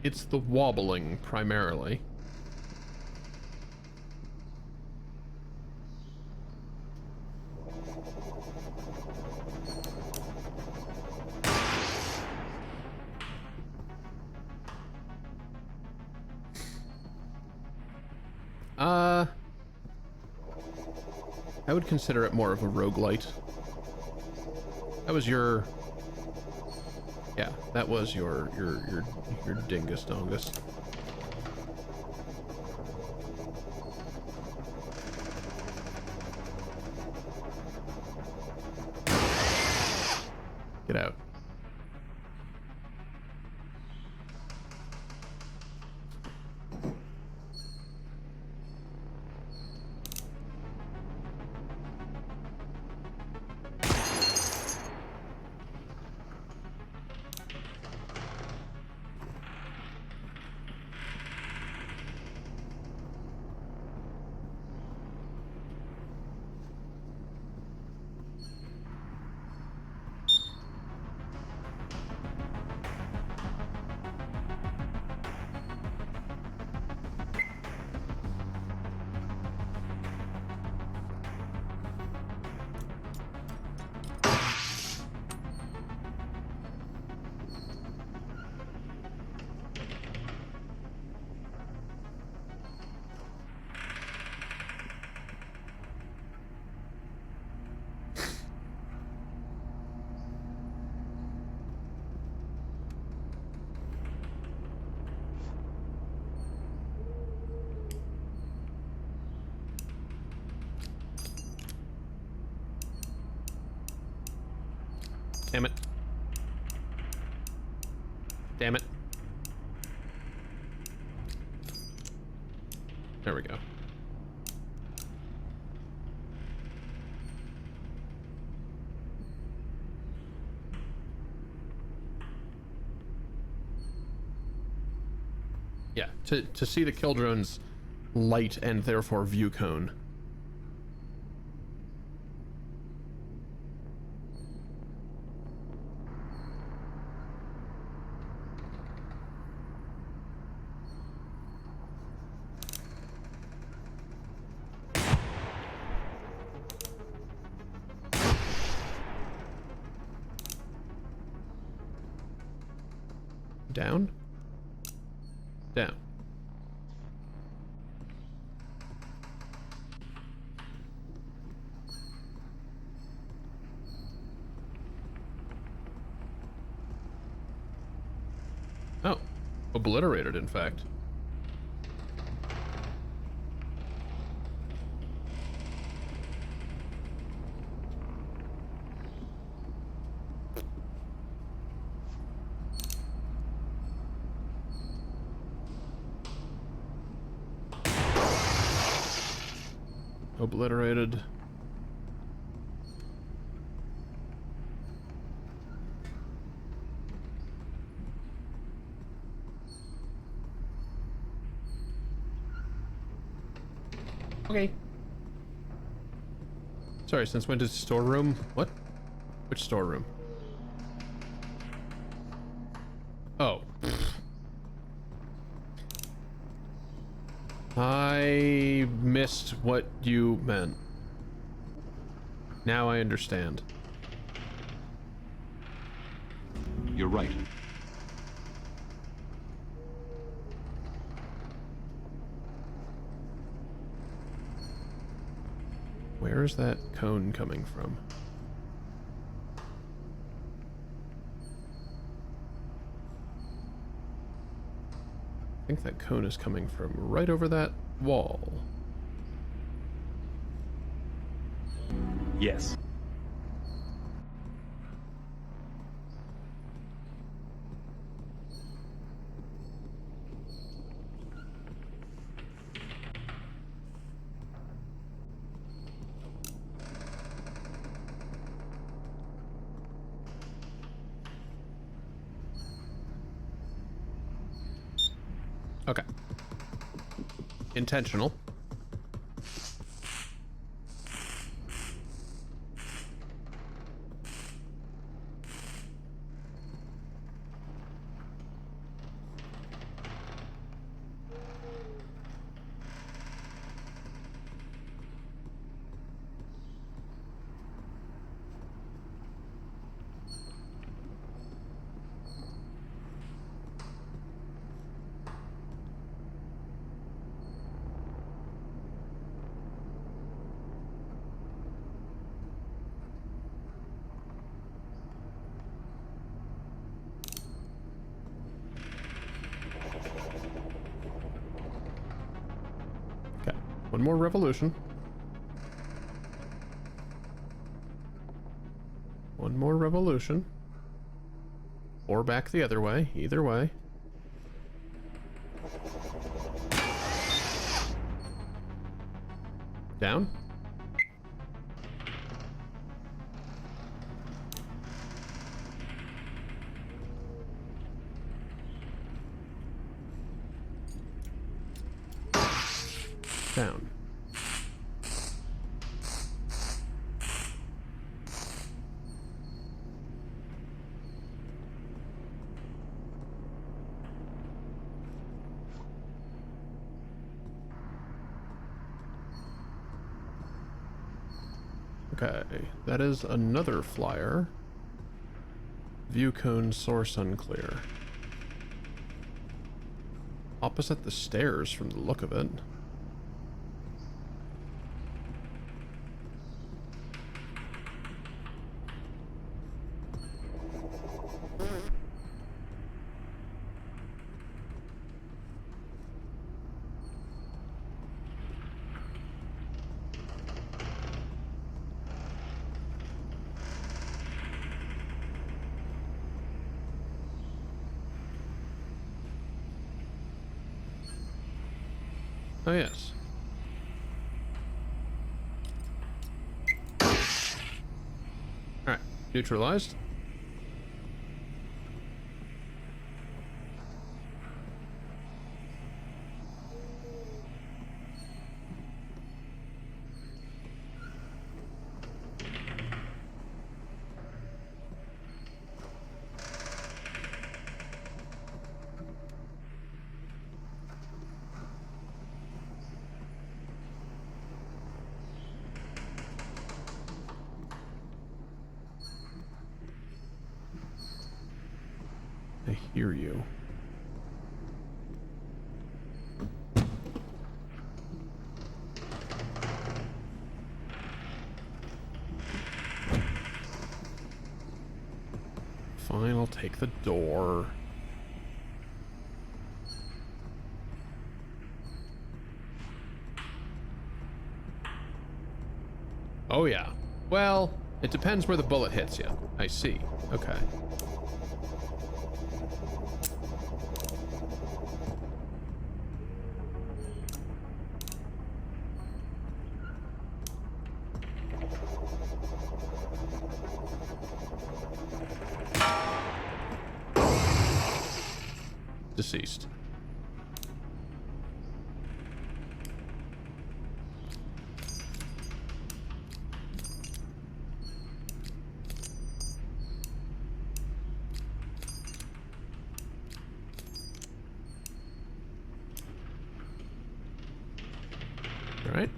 It's the wobbling, primarily. I would consider it more of a roguelite. That was your... Yeah, that was your dingus dongus. Get out. Damn it. Damn it. There we go. Yeah, to see the kill drone's light and therefore view cone. Down? Down. Oh, obliterated, in fact. Obliterated. Okay. Sorry, since when did storeroom? What? Which storeroom? Oh. I missed what you meant. Now I understand. You're right. Where is that cone coming from? I think that cone is coming from right over that wall. Yes. Okay. Intentional. One more revolution. One more revolution. Or back the other way. Either way. Down. Down. Okay, that is another flyer. View cone source unclear. Opposite the stairs from the look of it. Oh, yes. Alright, neutralized. I hear you. Fine, I'll take the door. Oh yeah. Well, it depends where the bullet hits you. I see. Okay. Deceased. All right.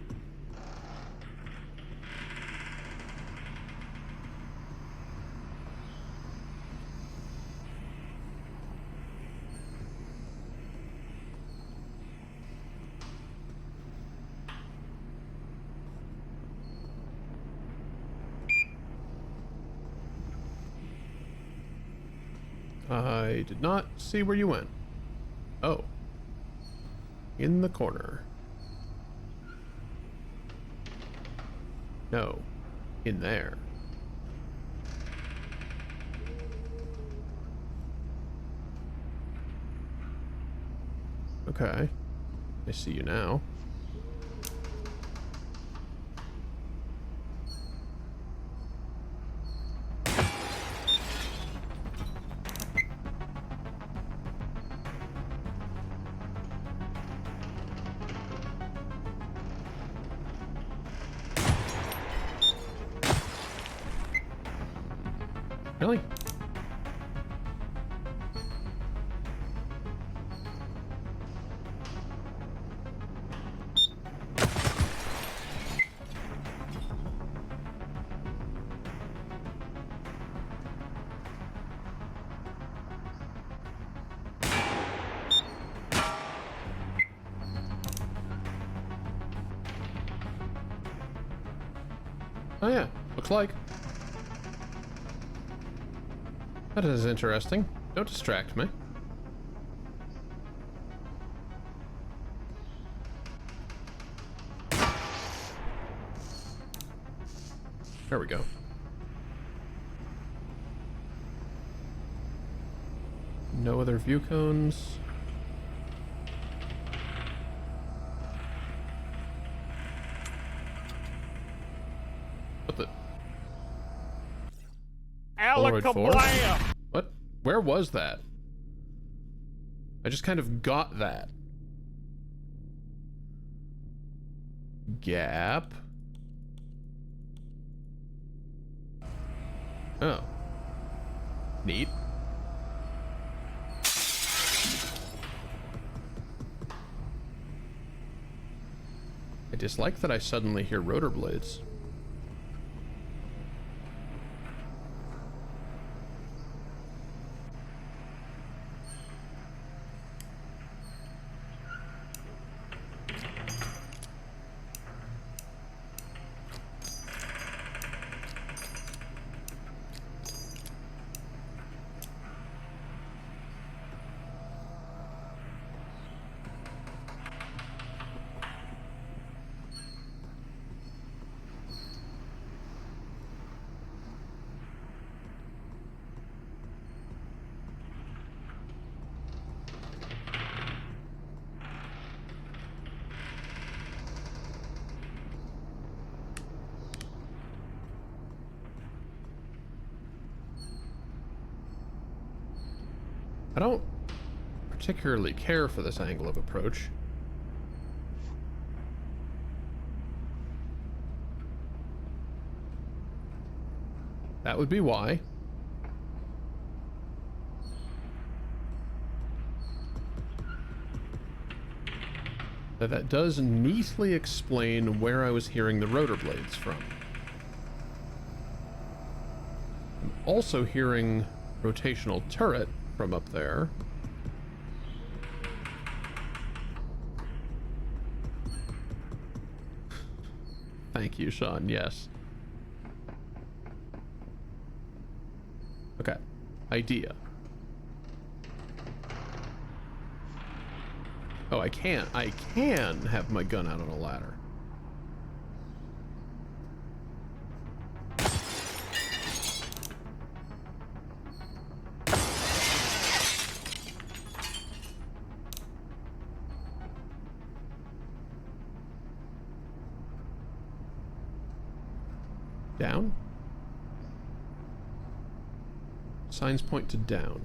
I did not see where you went. Oh. In the corner. No. In there. Okay. I see you now. Really? Oh yeah, looks like. That is interesting. Don't distract me. There we go. No other view cones. What the? Polaroid 4? What? Where was that? I just kind of got that. Gap. Oh. Neat. I dislike that I suddenly hear rotor blades. I don't particularly care for this angle of approach. That would be why. That does neatly explain where I was hearing the rotor blades from. I'm also hearing rotational turret from up there. Thank you, Sean. Yes. Okay. Idea. Oh, I can have my gun out on a ladder. Down? Signs point to down.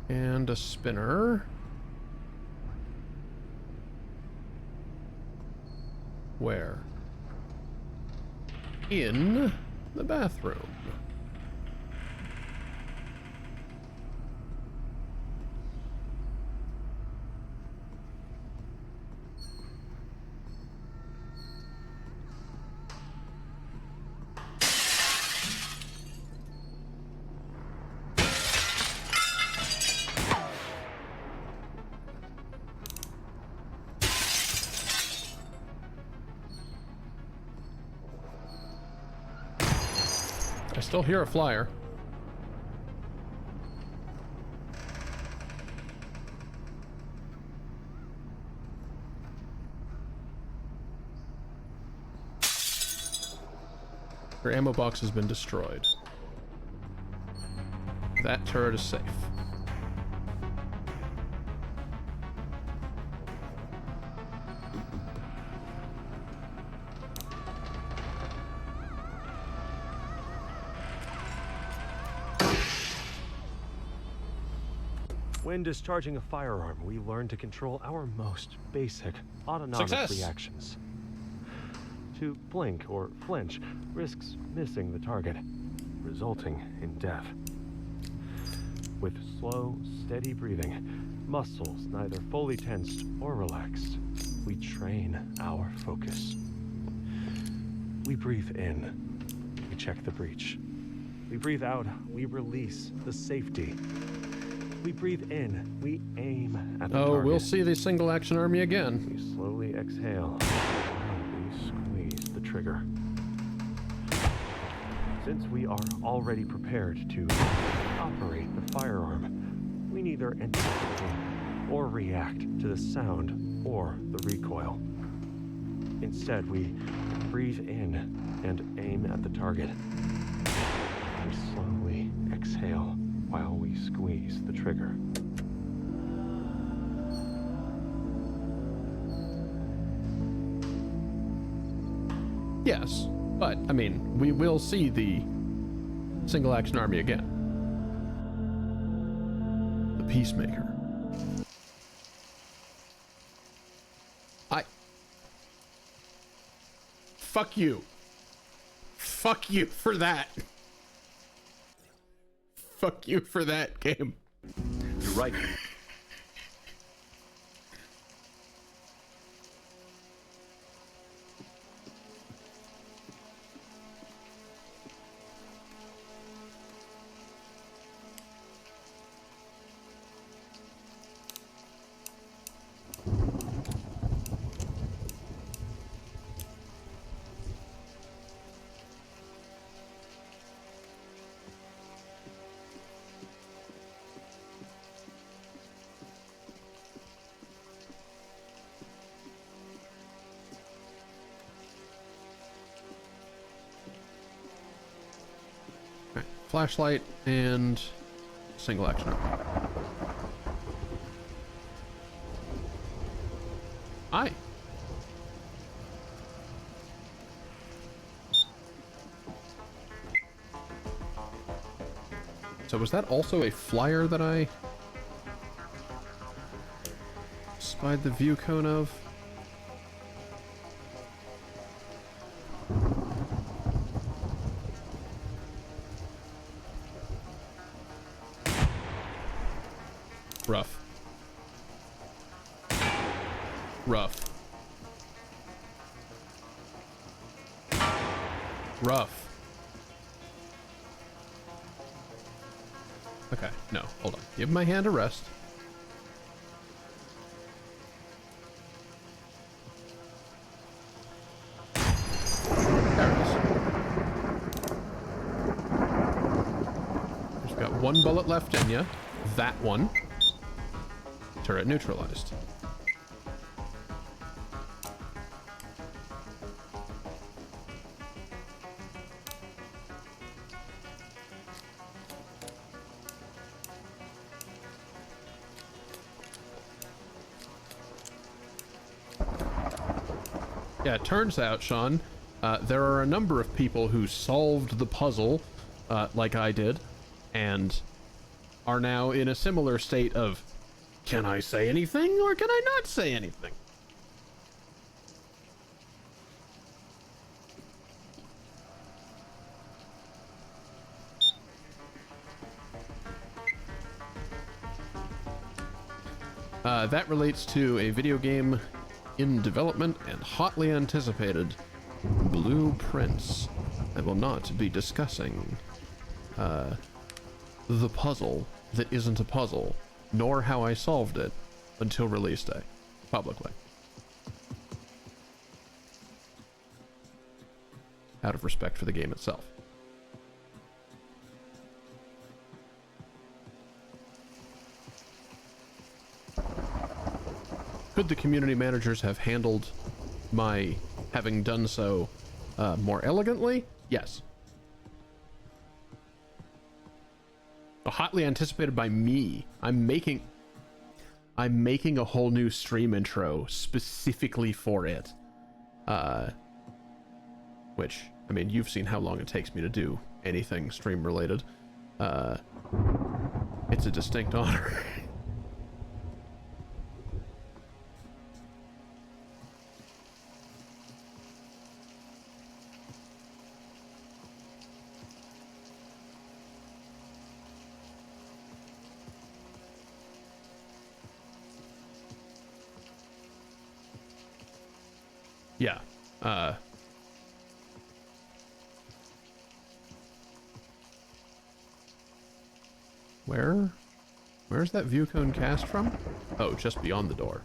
And a spinner. Where? In the bathroom. I still hear a flyer. Your ammo box has been destroyed. That turret is safe. When discharging a firearm, we learn to control our most basic autonomic reactions. To blink or flinch risks missing the target, resulting in death. With slow, steady breathing, muscles neither fully tensed or relaxed, we train our focus. We breathe in, we check the breach. We breathe out, we release the safety. We breathe in. We aim at the Oh, target. we'll see the single action army again. We slowly exhale. We squeeze the trigger. Since we are already prepared to operate the firearm, we neither anticipate or react to the sound or the recoil. Instead, we breathe in and aim at the target. We slowly exhale while we squeeze the trigger. Yes, but, I mean, we will see the single action army again. The Peacemaker. Fuck you. Fuck you for that. Fuck you for that game. You're right. Flashlight and single action arm. Hi. So was that also a flyer that I spied the view cone of? Rough. Rough. Rough. Okay, no, hold on. Give my hand a rest. There it is. There's got one bullet left in you. That one. Turret neutralized. Yeah, it turns out, Sean, there are a number of people who solved the puzzle, like I did, and are now in a similar state of, can I say anything or can I not say anything? That relates to a video game in development and hotly anticipated, Blueprints. I will not be discussing the puzzle that isn't a puzzle, nor how I solved it until release day, publicly. Out of respect for the game itself. Could the community managers have handled my having done so more elegantly? Yes. Hotly anticipated by me. I'm making a whole new stream intro specifically for it. Which, I mean, you've seen how long it takes me to do anything stream related. It's a distinct honor. Yeah. Where's that view cone cast from? Oh, just beyond the door.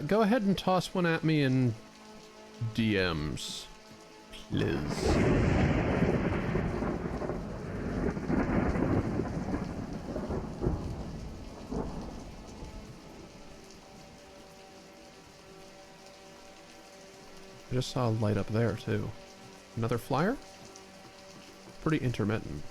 Go ahead and toss one at me in DMs, please. I just saw a light up there, too. Another flyer? Pretty intermittent.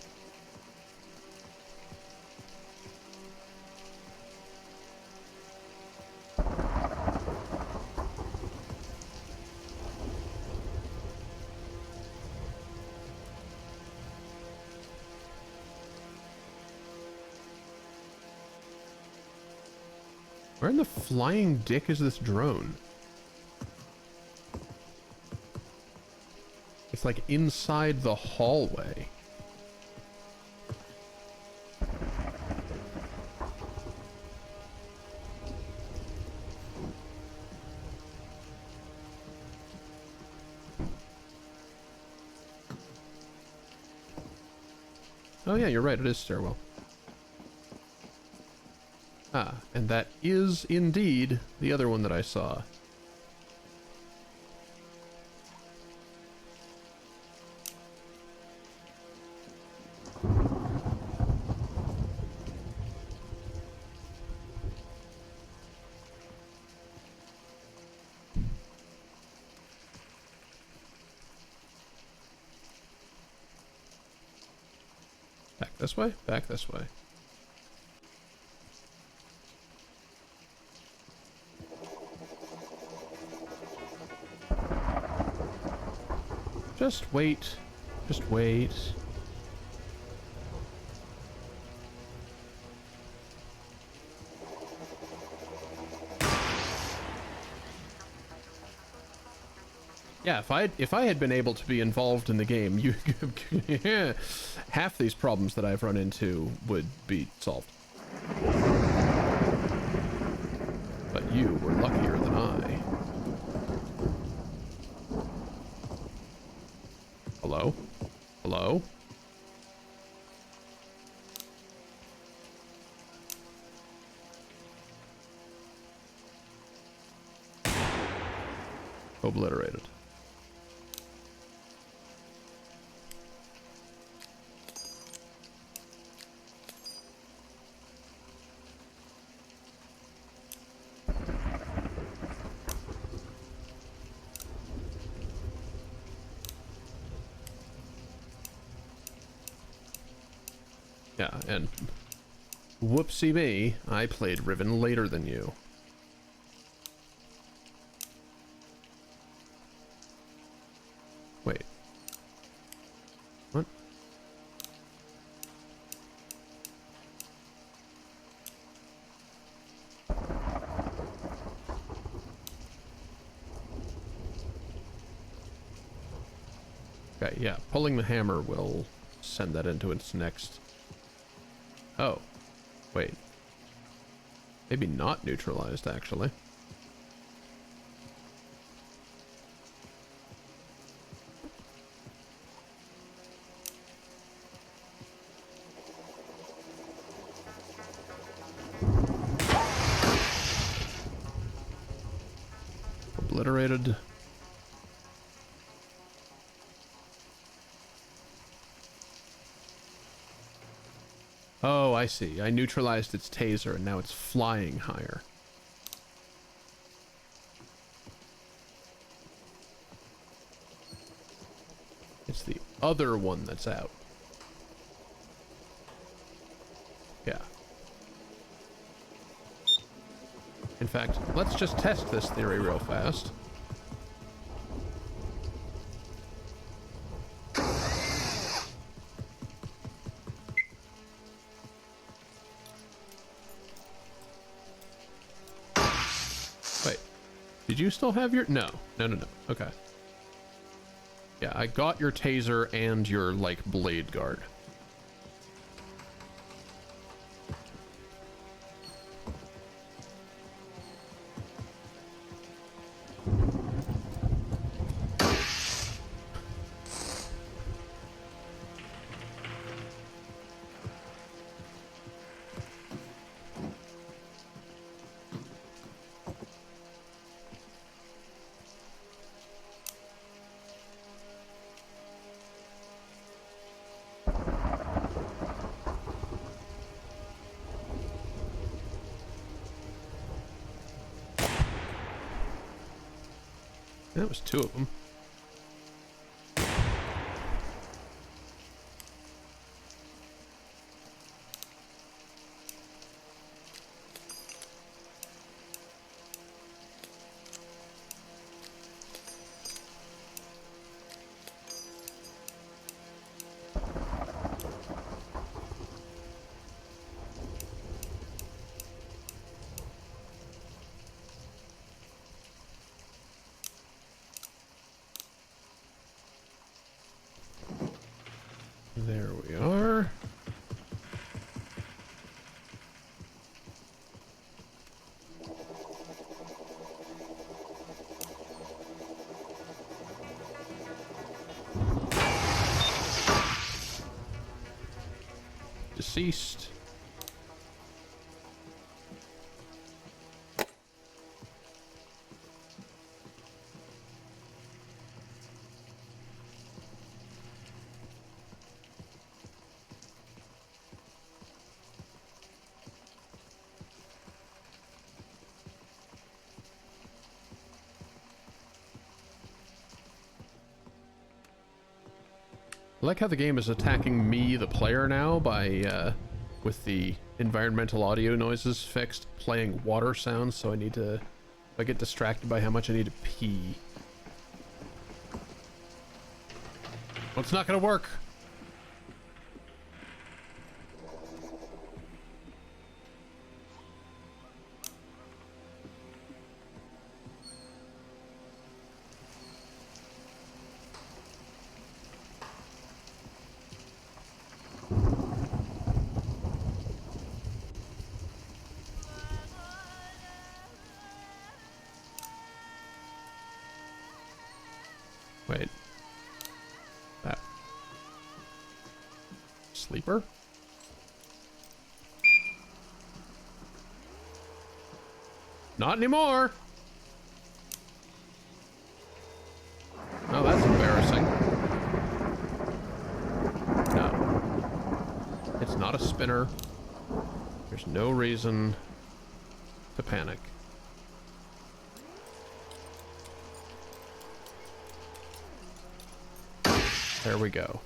Where in the flying dick is this drone? It's like inside the hallway. Oh yeah, you're right, it is stairwell. Ah, and that is indeed the other one that I saw. Back this way? Back this way. Just wait. Just wait. Yeah, if I had been able to be involved in the game, you half these problems that I've run into would be solved. But you were luckier than I. Hello? Hello? Obliterated. Yeah, and whoopsie me, I played Riven later than you. Wait. What? Okay, yeah, pulling the hammer will send that into its next... Oh, wait. Maybe not neutralized, actually. Obliterated. Oh, I see. I neutralized its taser, and now it's flying higher. It's the other one that's out. Yeah. In fact, let's just test this theory real fast. Did you still have your... No. No. Okay. Yeah, I got your taser and your, like, blade guard. That was two of them. There we are. Deceased. I like how the game is attacking me, the player, now by, with the environmental audio noises fixed, playing water sounds, so I need to... I get distracted by how much I need to pee. Well, it's not gonna work! Wait. That. Sleeper? Not anymore! Oh, that's embarrassing. No. It's not a spinner. There's no reason to panic. There we go.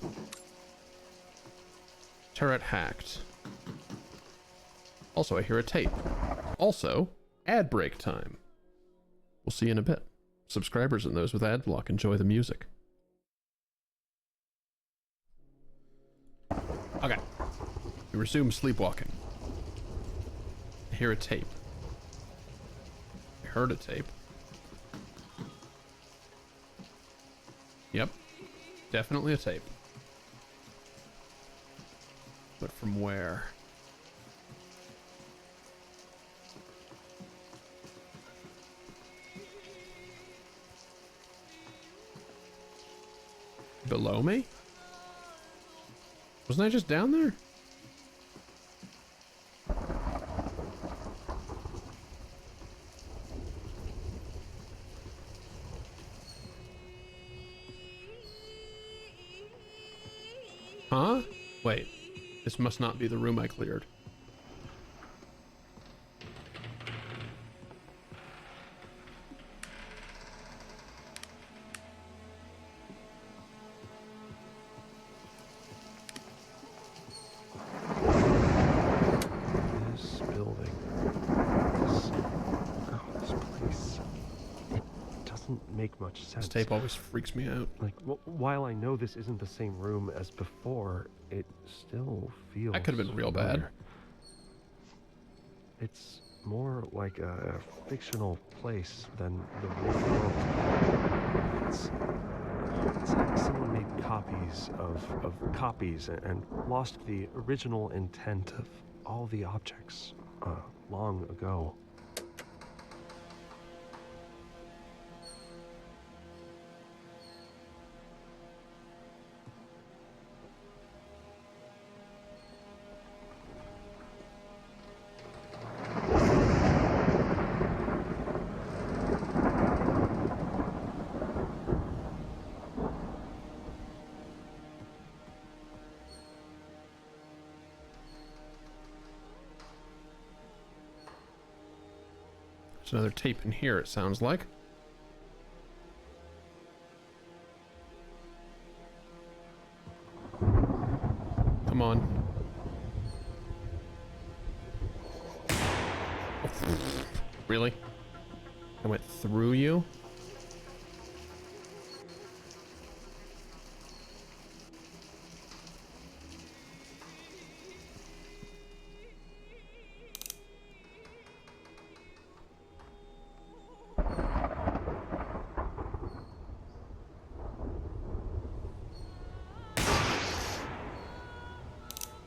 Turret hacked. Also, I hear a tape. Also, ad break time. We'll see you in a bit. Subscribers and those with ad block enjoy the music. Okay. We resume sleepwalking. I hear a tape. I heard a tape. Yep. Definitely a tape. But from where? Below me? Wasn't I just down there? Huh? Wait. This must not be the room I cleared. This building, this place, it doesn't make much sense. This tape always freaks me out. Like, while I know this isn't the same room as before, it still feels That could have been real bad. familiar. It's more like a fictional place than the real world. It's like someone made copies of copies and lost the original intent of all the objects long ago. There's another tape in here, it sounds like. Come on. Really? I went through you?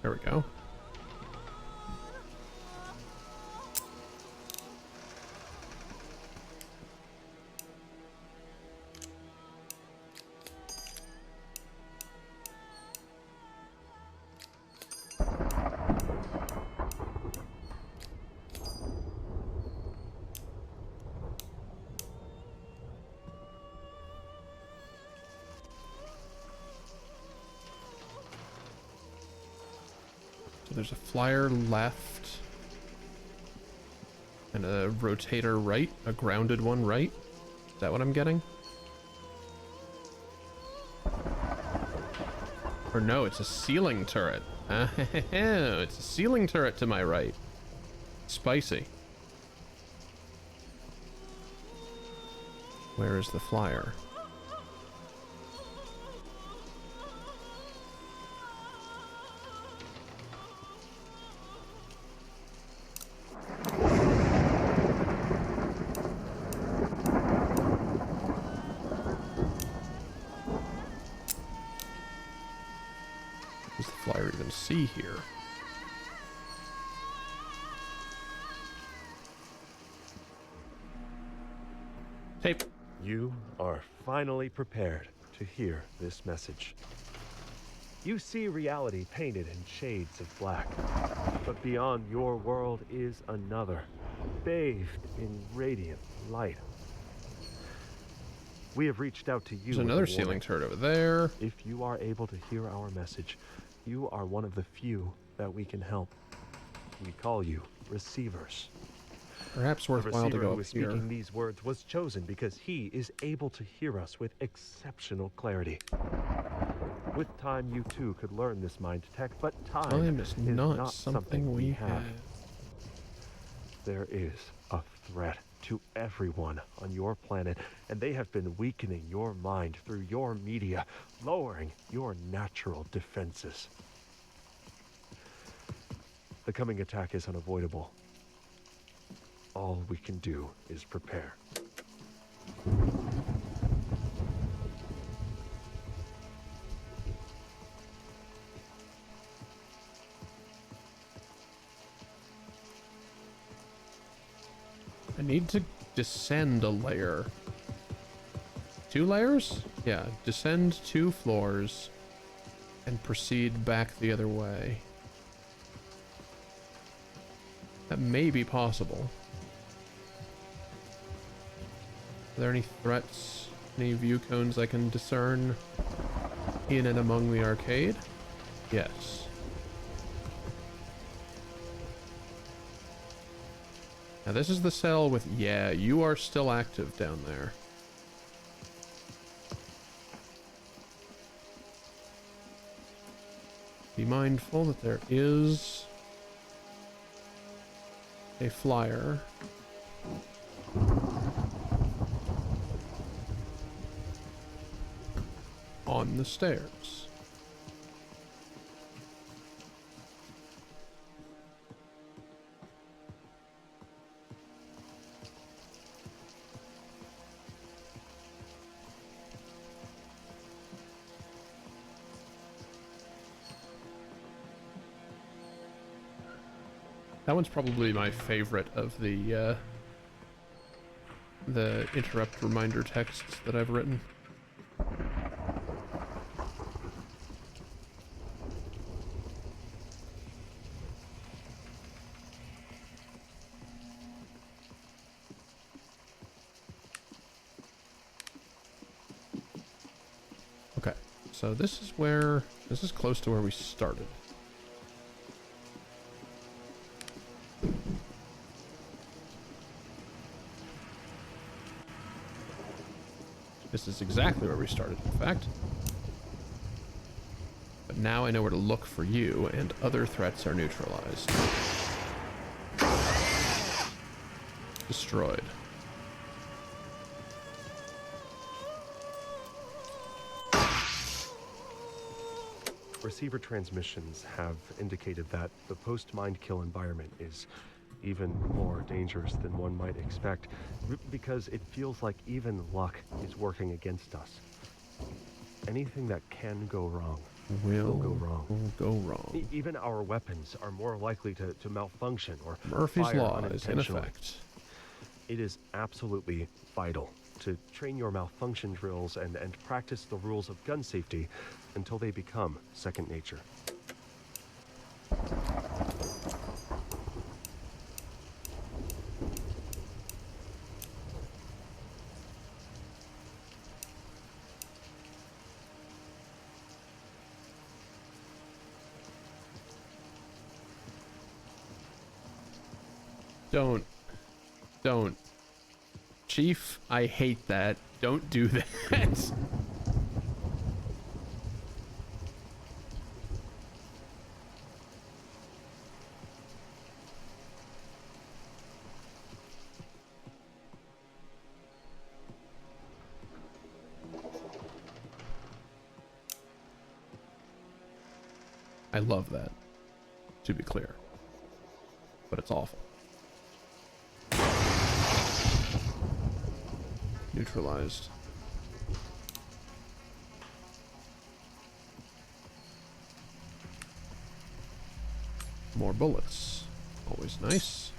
There we go. So there's a flyer left and a rotator right, a grounded one right. Is that what I'm getting? Or no, it's a ceiling turret. It's a ceiling turret to my right. Spicy. Where is the flyer? Does the flyer even see here? Tape. You are finally prepared to hear this message. You see reality painted in shades of black, but beyond your world is another, bathed in radiant light. We have reached out to you. There's with another a ceiling warning. turret over there. If you are able to hear our message, you are one of the few that we can help. We call you receivers. Perhaps The worthwhile to receiver go who up is here. speaking these words was chosen because he is able to hear us with exceptional clarity. With time, you too could learn this mind tech, but Time is not something we have. There is a threat to everyone on your planet, and they have been weakening your mind through your media, lowering your natural defenses. The coming attack is unavoidable. All we can do is prepare. I need to descend a layer. 2 layers? Yeah, descend 2 floors and proceed back the other way. That may be possible. Are there any threats? Any view cones I can discern in and among the arcade? Yes. Now this is the cell with, yeah, you are still active down there. Be mindful that there is a flyer. On the stairs. That one's probably my favorite of the interrupt reminder texts that I've written. Okay, so this is close to where we started. This is exactly where we started, in fact. But Now I know where to look for you, and other threats are neutralized. Destroyed. Receiver transmissions have indicated that the post-mind kill environment is even more dangerous than one might expect, because it feels like even luck is working against us. Anything that can go wrong will go wrong. Even our weapons are more likely to malfunction or Murphy's fire Law is in unintentionally. effect. It is absolutely vital to train your malfunction drills and practice the rules of gun safety until they become second nature. Don't. Chief, I hate that. Don't do that. I love that, to be clear, but it's awful. Neutralized. More bullets. Always nice.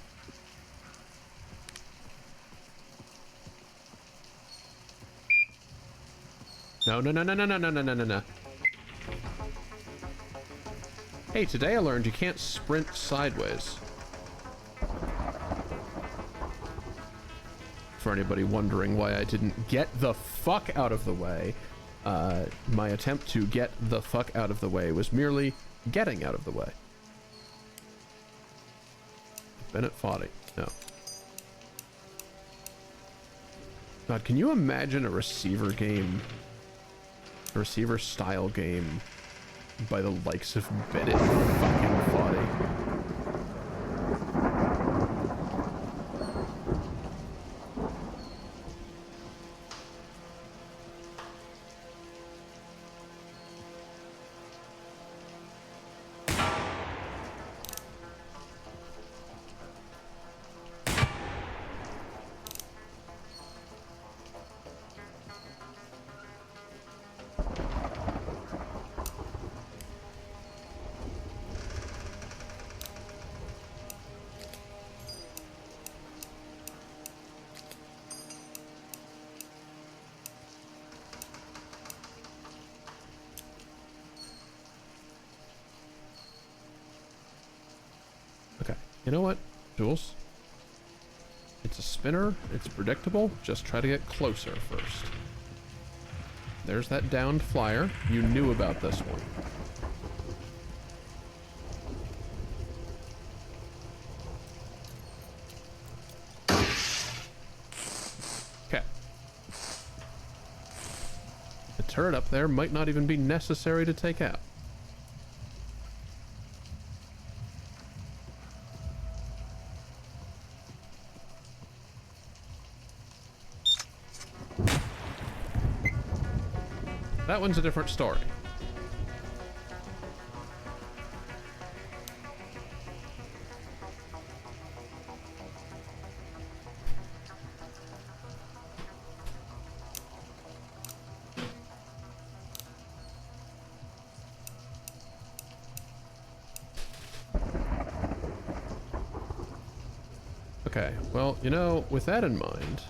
No. Hey, today I learned you can't sprint sideways. For anybody wondering why I didn't get the fuck out of the way, my attempt to get the fuck out of the way was merely getting out of the way. Bennett Foddy. No. God, can you imagine a receiver game, a receiver style game by the likes of Bennett fucking Foddy? Okay, you know what, Jules? It's a spinner, it's predictable, just try to get closer first. There's that downed flyer. You knew about this one. Okay. The turret up there might not even be necessary to take out. That one's a different story. Okay, well, you know, with that in mind,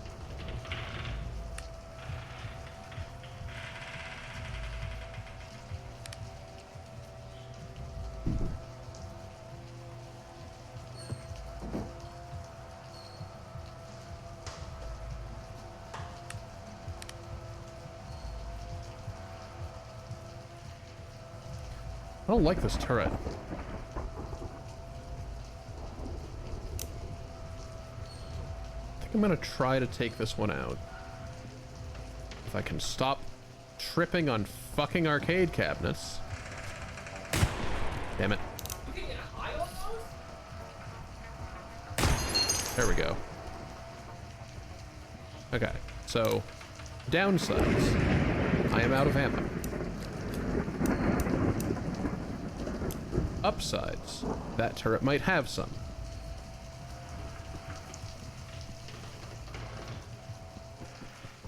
I don't like this turret. I think I'm gonna try to take this one out. If I can stop tripping on fucking arcade cabinets. Damn it. There we go. Okay, so downsides. I am out of ammo. Upsides. That turret might have some.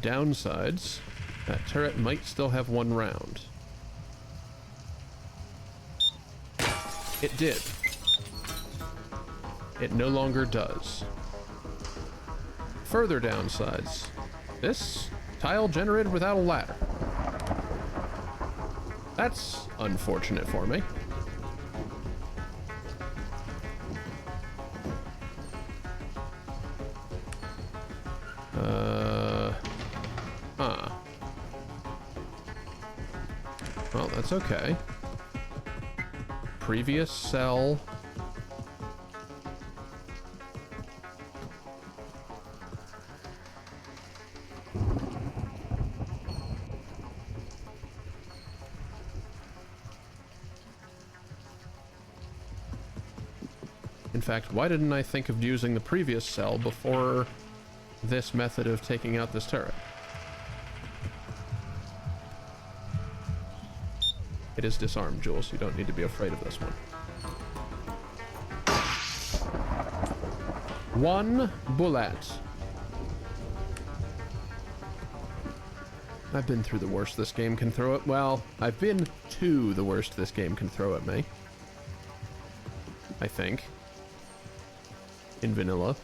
Downsides. That turret might still have one round. It did. It no longer does. Further downsides. This tile generated without a ladder. That's unfortunate for me. Well, that's okay. Previous cell. In fact, why didn't I think of using the previous cell before this method of taking out this turret? It is disarmed, Jules. You don't need to be afraid of this one. One bullet. I've been through the worst this game can throw at... Well, I've been to the worst this game can throw at me. I think. In vanilla.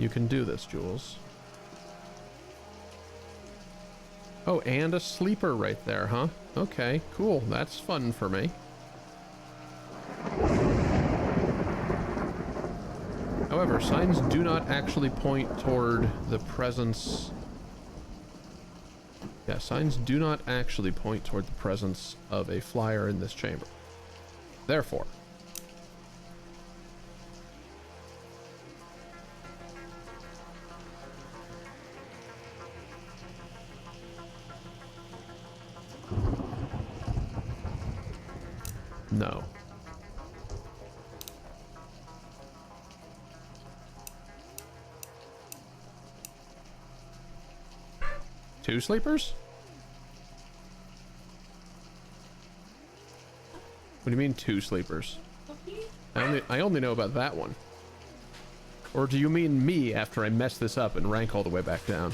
You can do this, Jules. Oh, and a sleeper right there, huh? Okay, cool. That's fun for me. However, signs do not actually point toward the presence... Yeah, signs do not actually point toward the presence of a flyer in this chamber. Therefore... No. Two sleepers? What do you mean two sleepers? I only know about that one. Or do you mean me after I mess this up and rank all the way back down?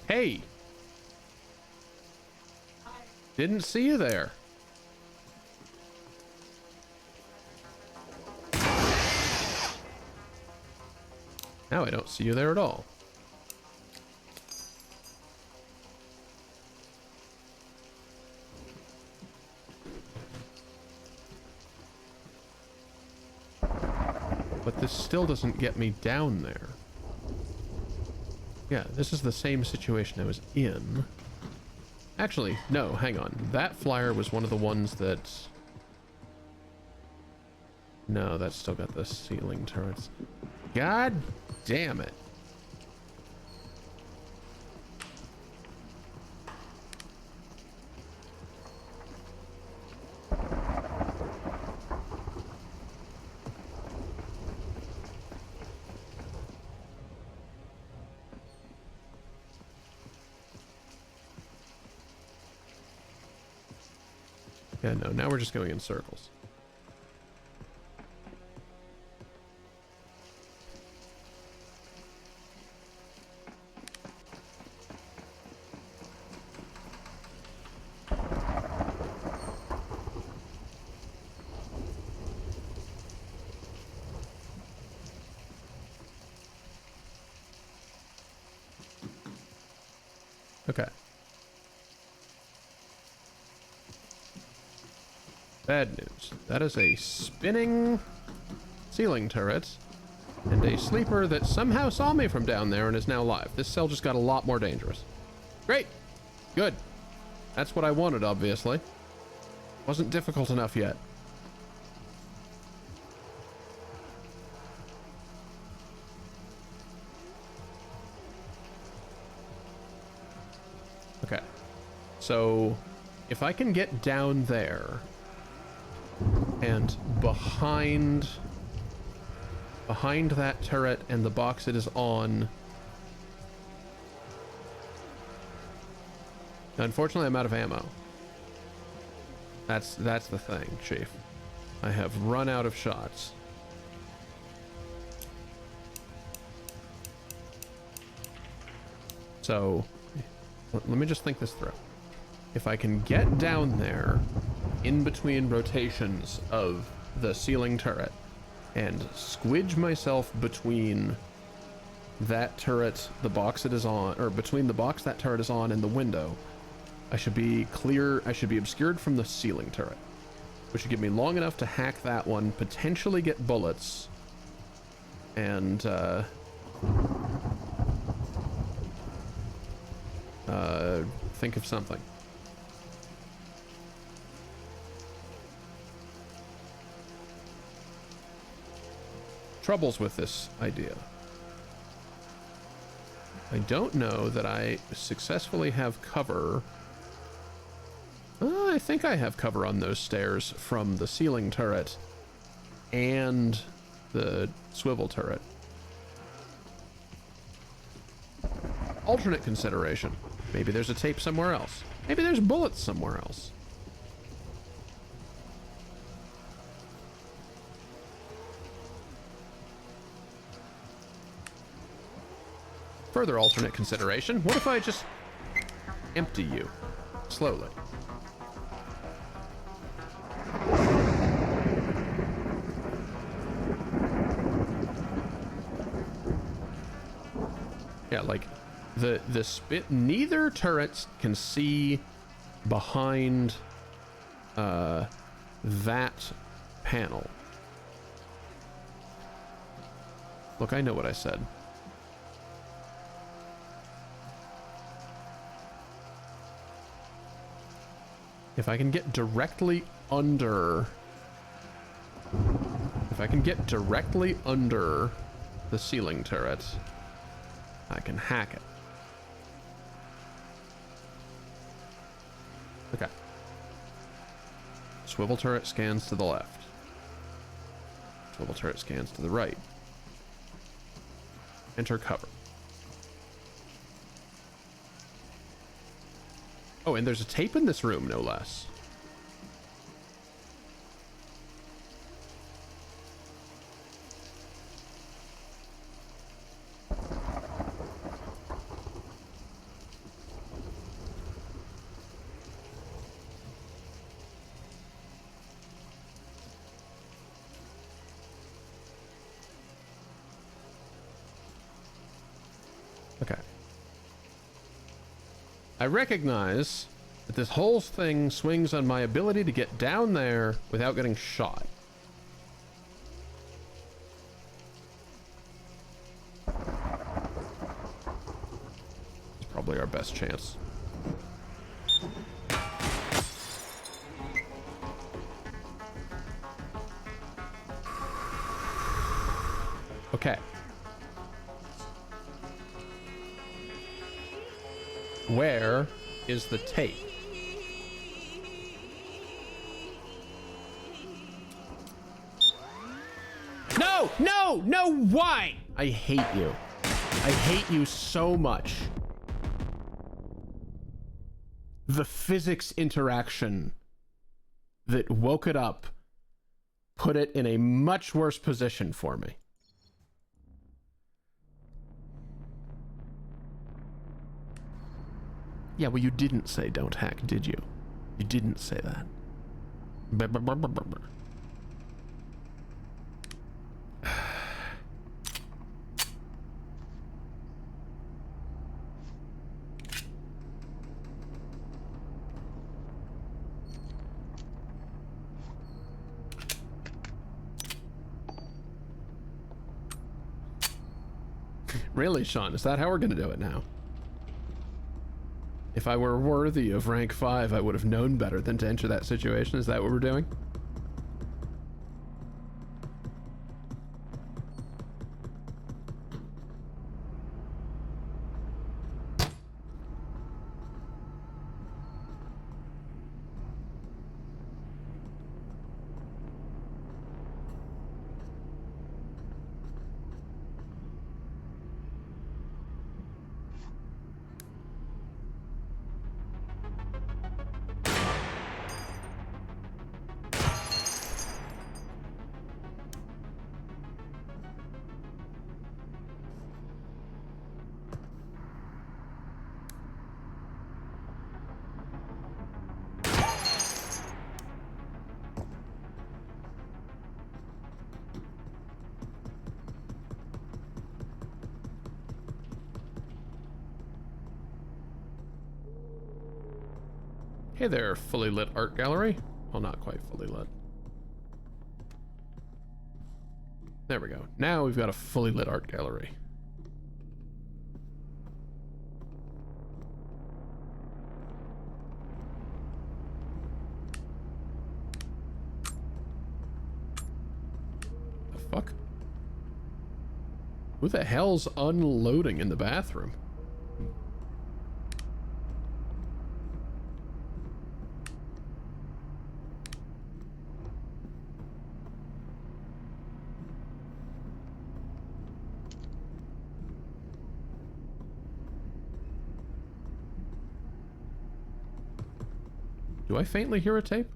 Hey! Didn't see you there. Now I don't see you there at all. But this still doesn't get me down there. Yeah, this is the same situation I was in. Actually, no, hang on. That flyer was one of the ones that... No, that's still got the ceiling turrets. God damn it. Yeah, no, now we're just going in circles. Okay. Bad news. That is a spinning ceiling turret and a sleeper that somehow saw me from down there and is now live. This cell just got a lot more dangerous. Great. Good. That's what I wanted, obviously. Wasn't difficult enough yet. Okay. So, if I can get down there and behind that turret and the box it is on. Unfortunately, I'm out of ammo. That's the thing, Chief. I have run out of shots. So, let me just think this through. If I can get down there in between rotations of the ceiling turret and squidge myself between that turret, the box it is on, or between the box that turret is on and the window, I should be clear, I should be obscured from the ceiling turret, which should give me long enough to hack that one, potentially get bullets, and think of something. Troubles with this idea. I don't know that I successfully have cover. I think I have cover on those stairs from the ceiling turret and the swivel turret. Alternate consideration. Maybe there's a tape somewhere else. Maybe there's bullets somewhere else. Further alternate consideration, what if I just empty you slowly? Yeah, like the spit, neither turrets can see behind that panel. Look, I know what I said. If I can get directly under... If I can get directly under the ceiling turret, I can hack it. Okay. Swivel turret scans to the left. Swivel turret scans to the right. Enter cover. Oh, and there's a tape in this room, no less. Okay. I recognize that this whole thing swings on my ability to get down there without getting shot. It's probably our best chance. Okay. Where is the tape? No! No! No! Why? I hate you. I hate you so much. The physics interaction that woke it up put it in a much worse position for me. Yeah, well, you didn't say don't hack, did you? You didn't say that. Really, Sean, is that how we're gonna do it now? If I were worthy of rank 5, I would have known better than to enter that situation. Is that what we're doing? Hey there, fully lit art gallery. Well, not quite fully lit. There we go. Now we've got a fully lit art gallery. The fuck? Who the hell's unloading in the bathroom? Do I faintly hear a tape?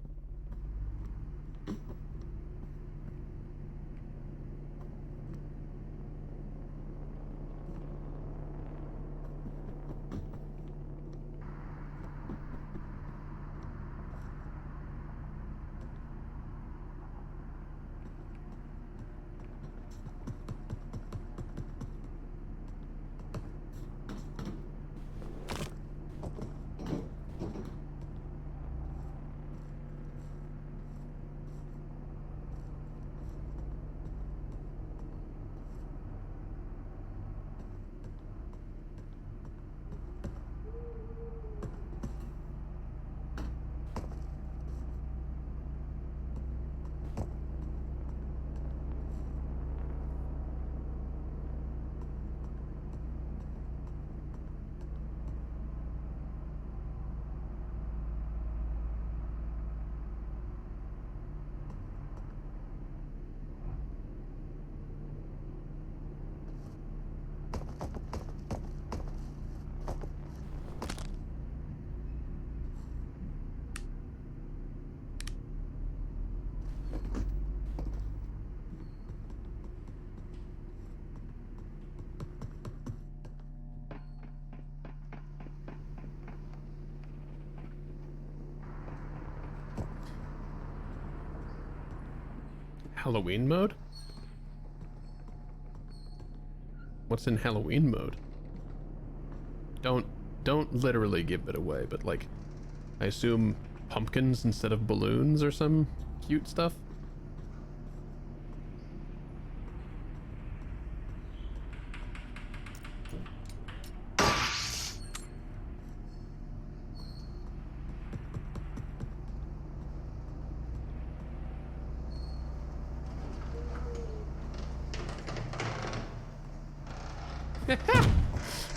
Halloween mode? What's in Halloween mode? Don't literally give it away, but like, I assume pumpkins instead of balloons or some cute stuff?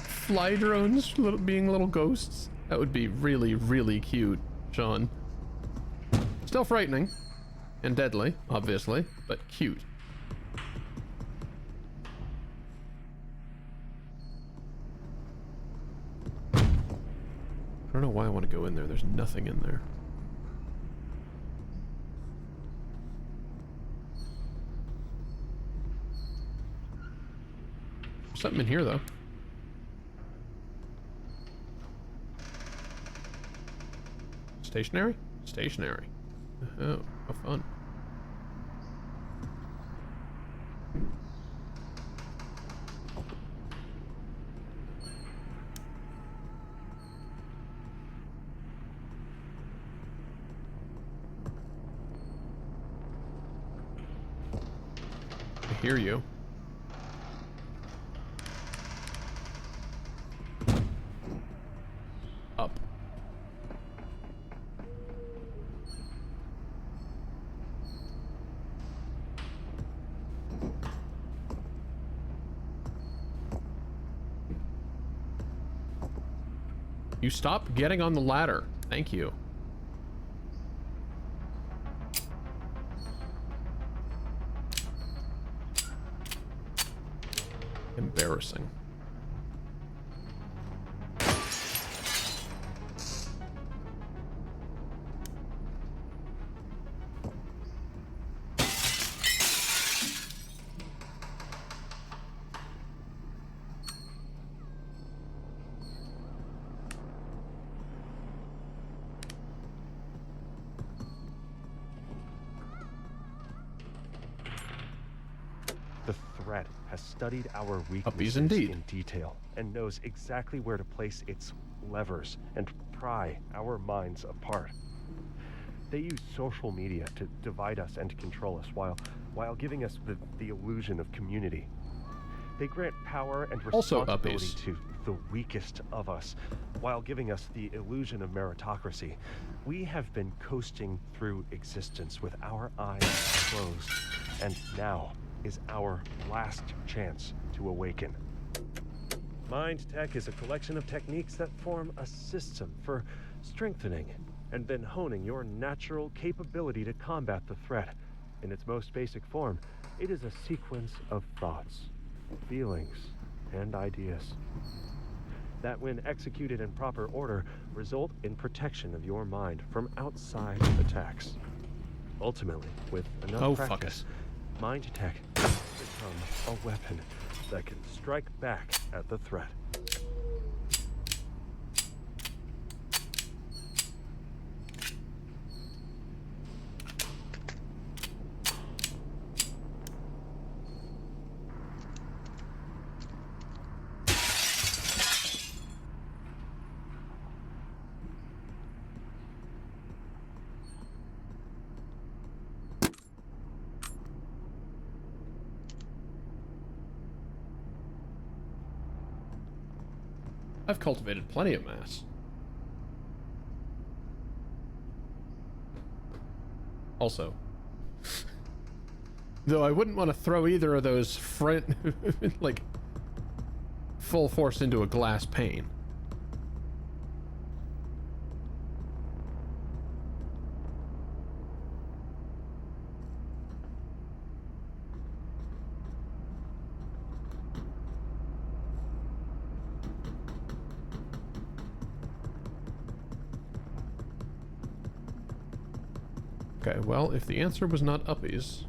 Fly drones being little ghosts. That would be really, really cute, Sean. Still frightening. And deadly, obviously, but cute. I don't know why I want to go in there. There's nothing in there. There's something in here, though. Stationary? Stationary. Oh, how fun. I hear you. You stop getting on the ladder. Thank you. Embarrassing. The threat has studied our Uppies weaknesses indeed. in detail and knows exactly where to place its levers and pry our minds apart. They use social media to divide us and control us while giving us the illusion of community. They grant power and Also responsibility uppies. to the weakest of us while giving us the illusion of meritocracy. We have been coasting through existence with our eyes closed, and now is our last chance to awaken. Mind Tech is a collection of techniques that form a system for strengthening and then honing your natural capability to combat the threat. In its most basic form, it is a sequence of thoughts, feelings, and ideas that, when executed in proper order, result in protection of your mind from outside attacks. Ultimately, with enough practice, Mind Tech will become a weapon that can strike back at the threat. I've cultivated plenty of mass. Also, though I wouldn't want to throw either of those like full force into a glass pane. Okay, well, if the answer was not uppies...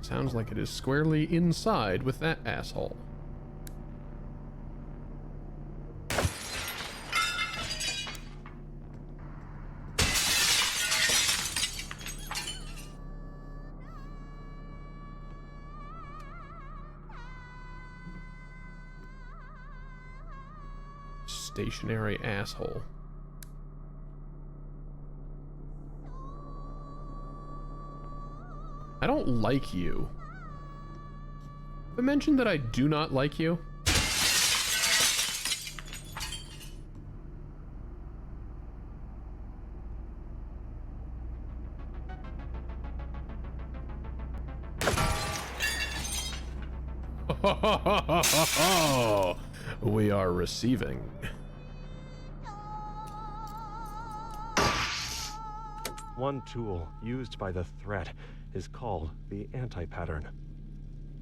Sounds like it is squarely inside with that asshole. Stationary asshole. I don't like you. Have I mentioned that I do not like you? We are receiving. One tool used by the threat is called the anti-pattern.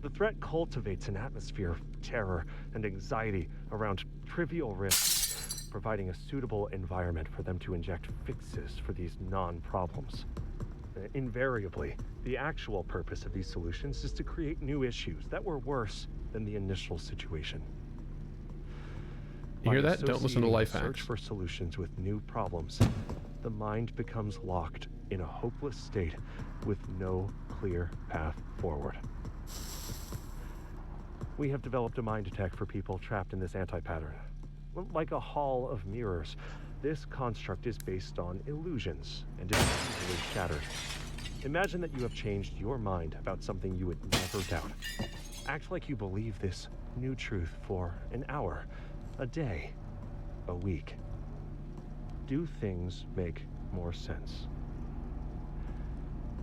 The threat cultivates an atmosphere of terror and anxiety around trivial risks, providing a suitable environment for them to inject fixes for these non-problems. Invariably, the actual purpose of these solutions is to create new issues that were worse than the initial situation. You hear that? Don't listen to life Search hacks. for solutions with new problems. The mind becomes locked in a hopeless state with no clear path forward. We have developed a mind tech for people trapped in this anti-pattern. Like a hall of mirrors, this construct is based on illusions and is easily shattered. Imagine that you have changed your mind about something you would never doubt. Act like you believe this new truth for an hour, a day, a week. Do things make more sense?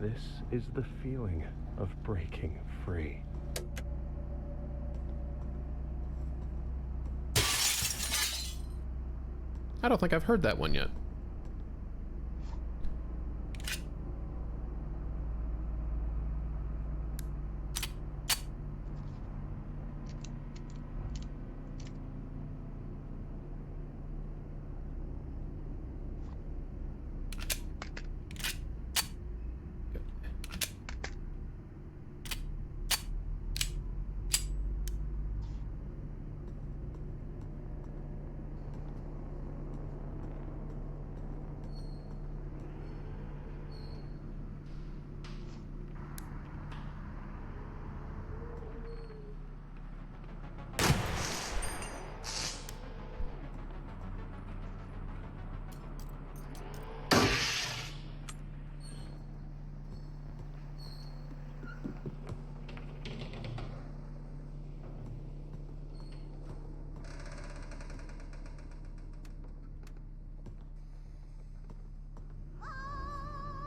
This is the feeling of breaking free. I don't think I've heard that one yet.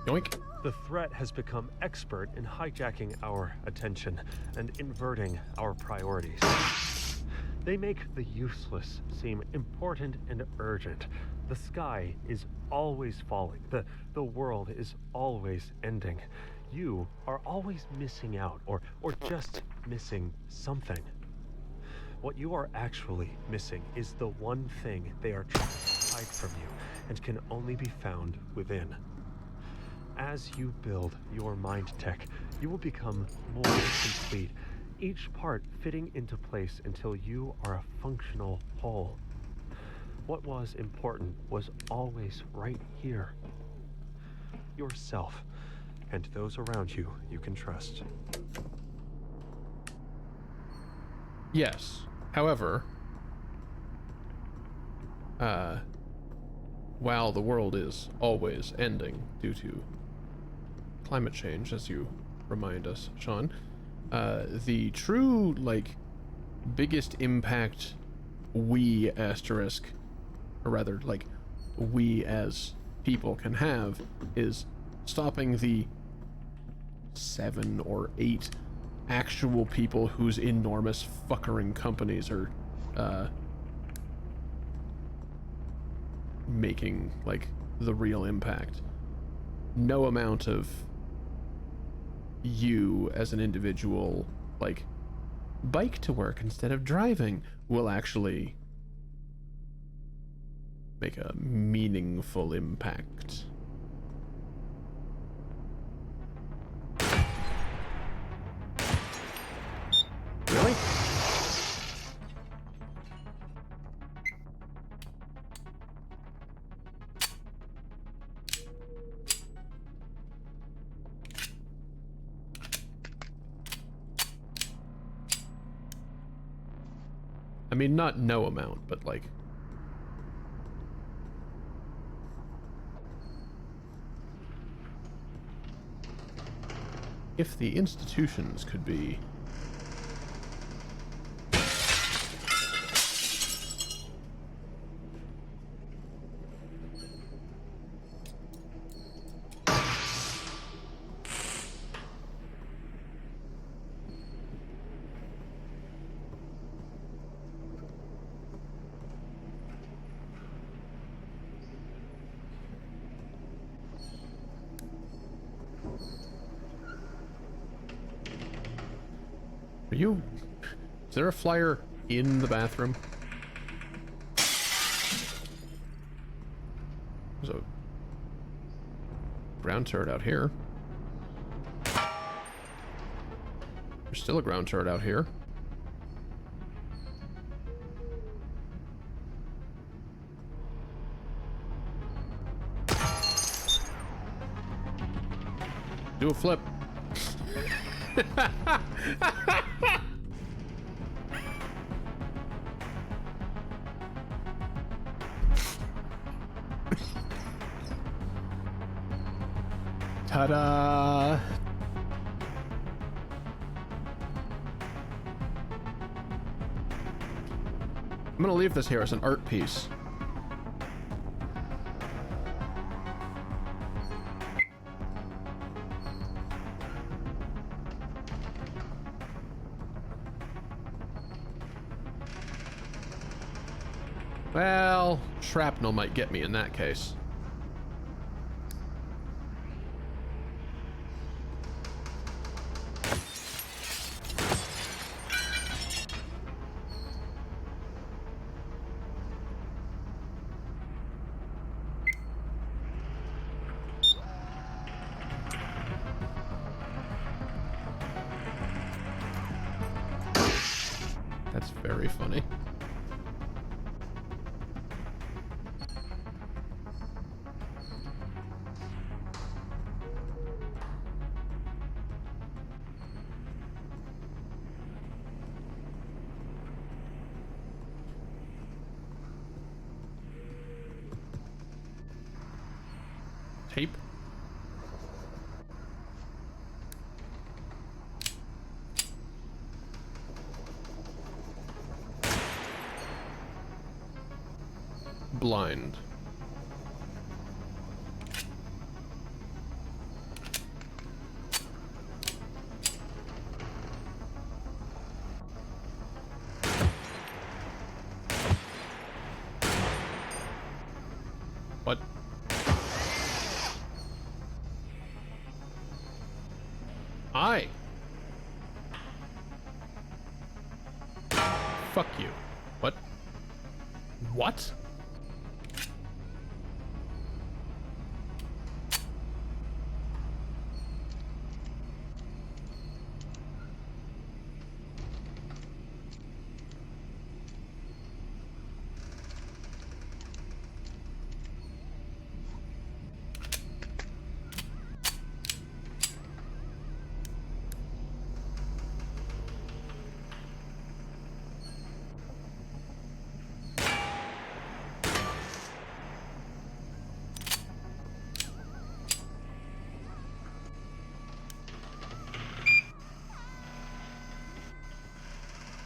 Yoink. The threat has become expert in hijacking our attention and inverting our priorities. They make the useless seem important and urgent. The sky is always falling. The world is always ending. You are always missing out or just missing something. What you are actually missing is the one thing they are trying to hide from you and can only be found within. As you build your mind tech, you will become more complete, each part fitting into place until you are a functional whole. What was important was always right here. Yourself and those around you you can trust. Yes. However, while the world is always ending due to climate change, as you remind us, Sean, the true, like, biggest impact we asterisk, or rather, like, we as people can have is stopping the 7 or 8 actual people whose enormous fuckering companies are making, like, the real impact. No amount of you as an individual, like, bike to work instead of driving will actually make a meaningful impact. Really? I mean, not no amount, but like... If the institutions could be... Are you... Is there a flyer in the bathroom? There's a ground turret out here. There's still a ground turret out here. Do a flip. Ta-da! I'm gonna leave this here as an art piece. Well, shrapnel might get me in that case. That's very funny. Tape. Blind. What? I. Fuck you. What? What?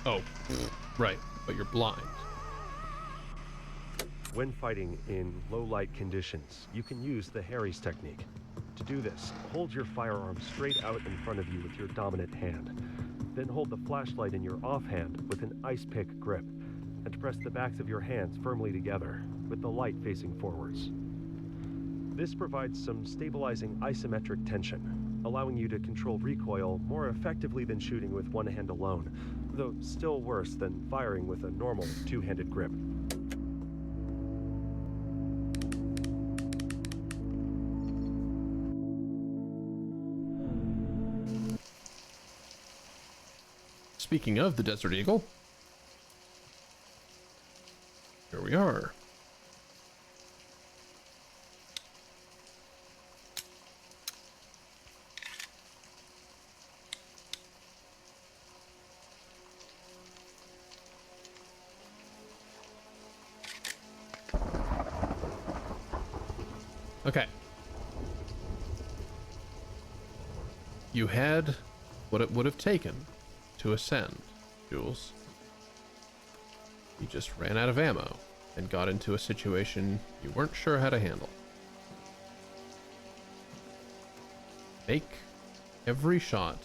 Oh, right, but you're blind. When fighting in low light conditions, you can use the Harry's technique. To do this, hold your firearm straight out in front of you with your dominant hand. Then hold the flashlight in your offhand with an ice pick grip, and press the backs of your hands firmly together, with the light facing forwards. This provides some stabilizing isometric tension, allowing you to control recoil more effectively than shooting with one hand alone, though still worse than firing with a normal two-handed grip. Speaking of the Desert Eagle, here we are. Okay. You had what it would have taken to ascend, Jules. You just ran out of ammo and got into a situation you weren't sure how to handle. Make every shot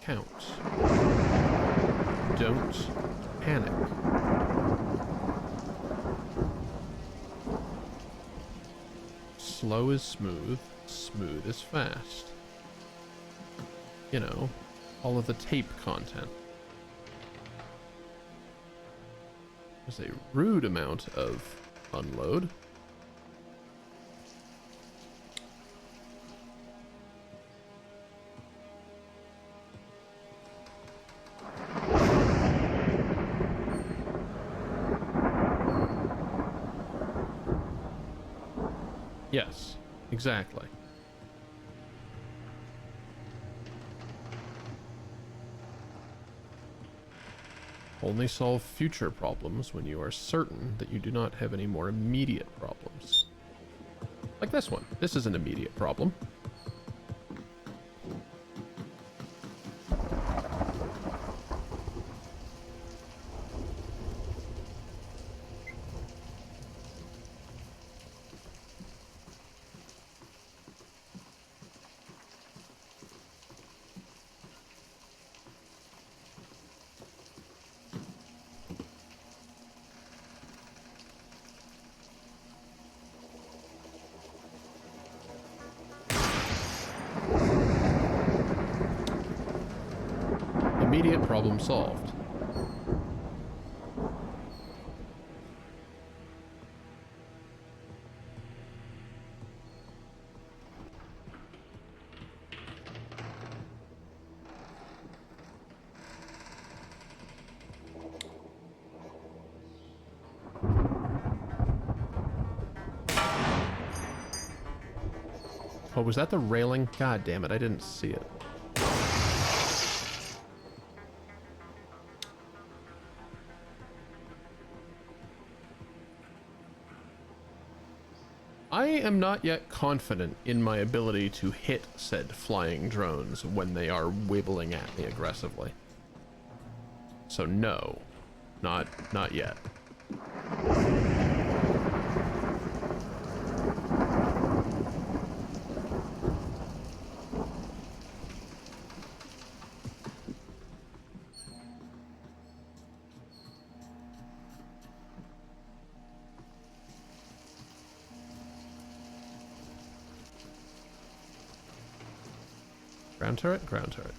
count. Don't panic. Slow is smooth, smooth is fast. You know, all of the tape content. There's a rude amount of unload. Yes, exactly. Only solve future problems when you are certain that you do not have any more immediate problems. Like this one. This is an immediate problem. Immediate problem solved. Oh, was that the railing? God damn it, I didn't see it. I am not yet confident in my ability to hit said flying drones when they are wibbling at me aggressively. So no, not yet. Ground turret, ground turret.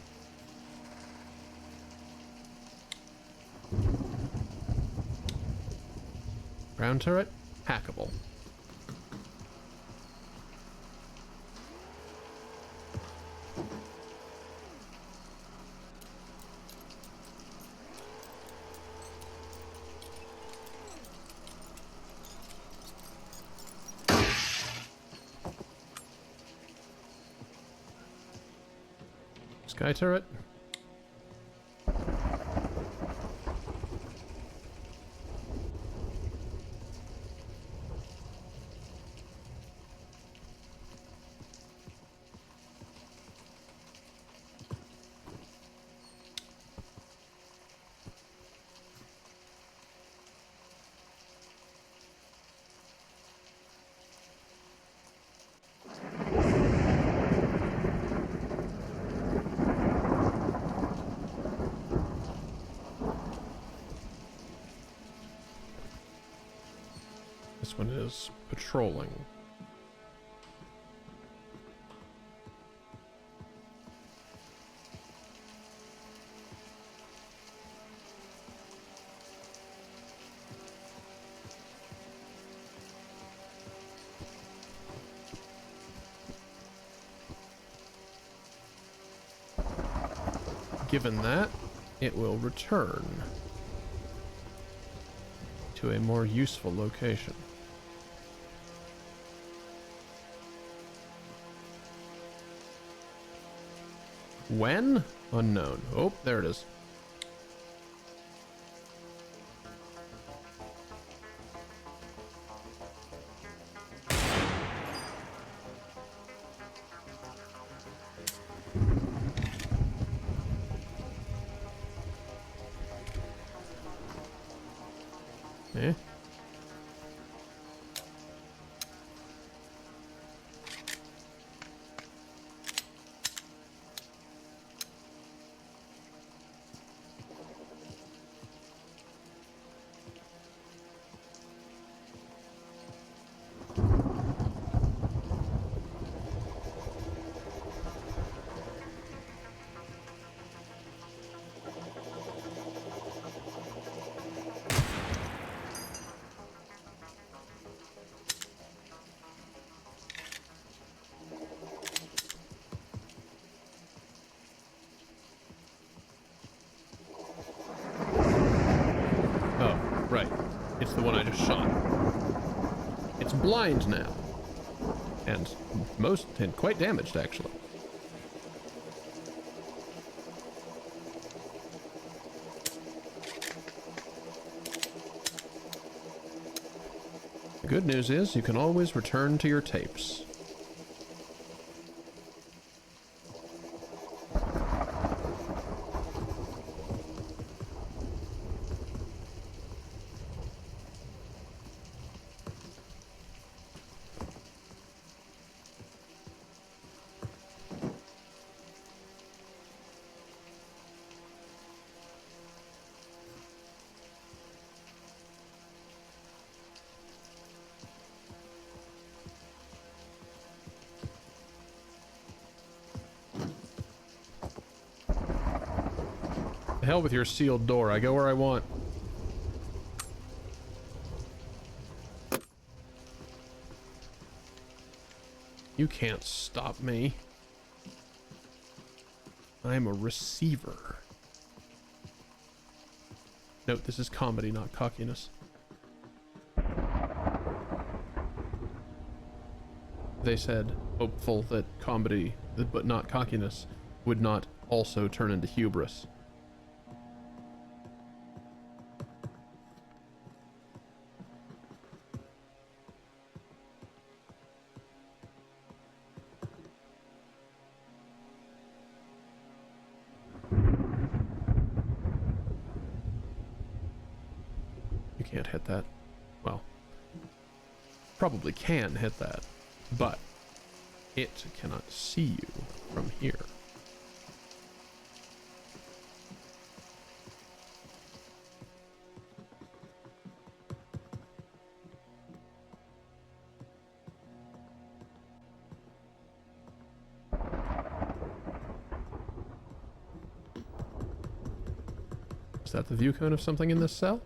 Ground turret, hackable. Sky turret. This one is patrolling. Given that, it will return to a more useful location. When? Unknown. Oh, there it is. Eh? Right. It's the one I just shot. It's blind now. And quite damaged, actually. The good news is you can always return to your tapes. The hell with your sealed door. I go where I want. You can't stop me. I'm a receiver. Note, this is comedy, not cockiness. They said, hopeful that comedy, but not cockiness, would not also turn into hubris. You can't hit that. Well, probably can hit that, but it cannot see you from here. Is that the view cone of something in this cell?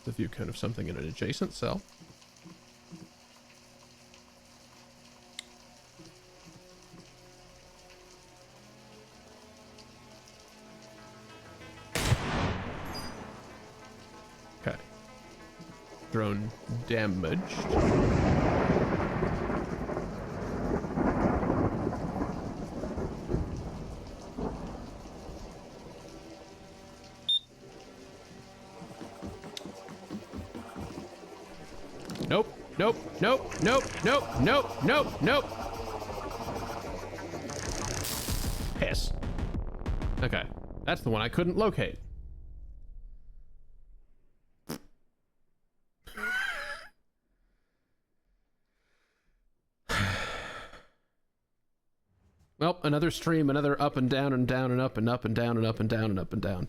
The view cone of something in an adjacent cell. Okay. Drone damaged. Nope, nope, nope, nope, nope, nope, nope, nope. Piss. Okay, that's the one I couldn't locate. Well, another stream, another up and down and down and up and up and down and up and down and up and down.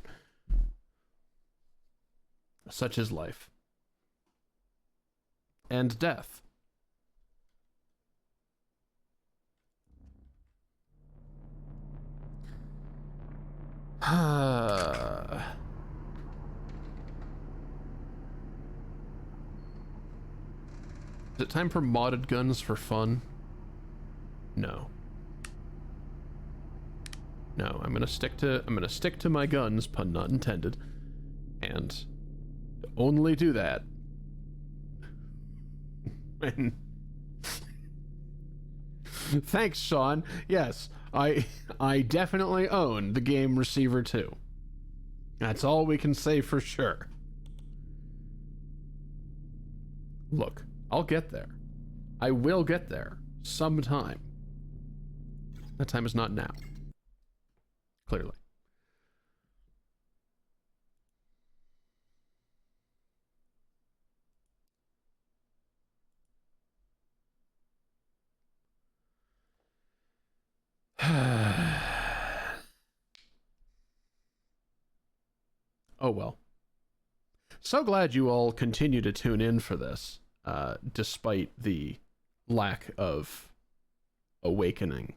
Such is life. And death. Is it time for modded guns for fun? No. No, I'm gonna stick to my guns, pun not intended, and only do that when thanks, Sean. Yes, I definitely own the game Receiver 2. That's all we can say for sure. Look, I'll get there. I will get there sometime. That time is not now. Clearly. Oh well. So glad you all continue to tune in for this, despite the lack of awakening.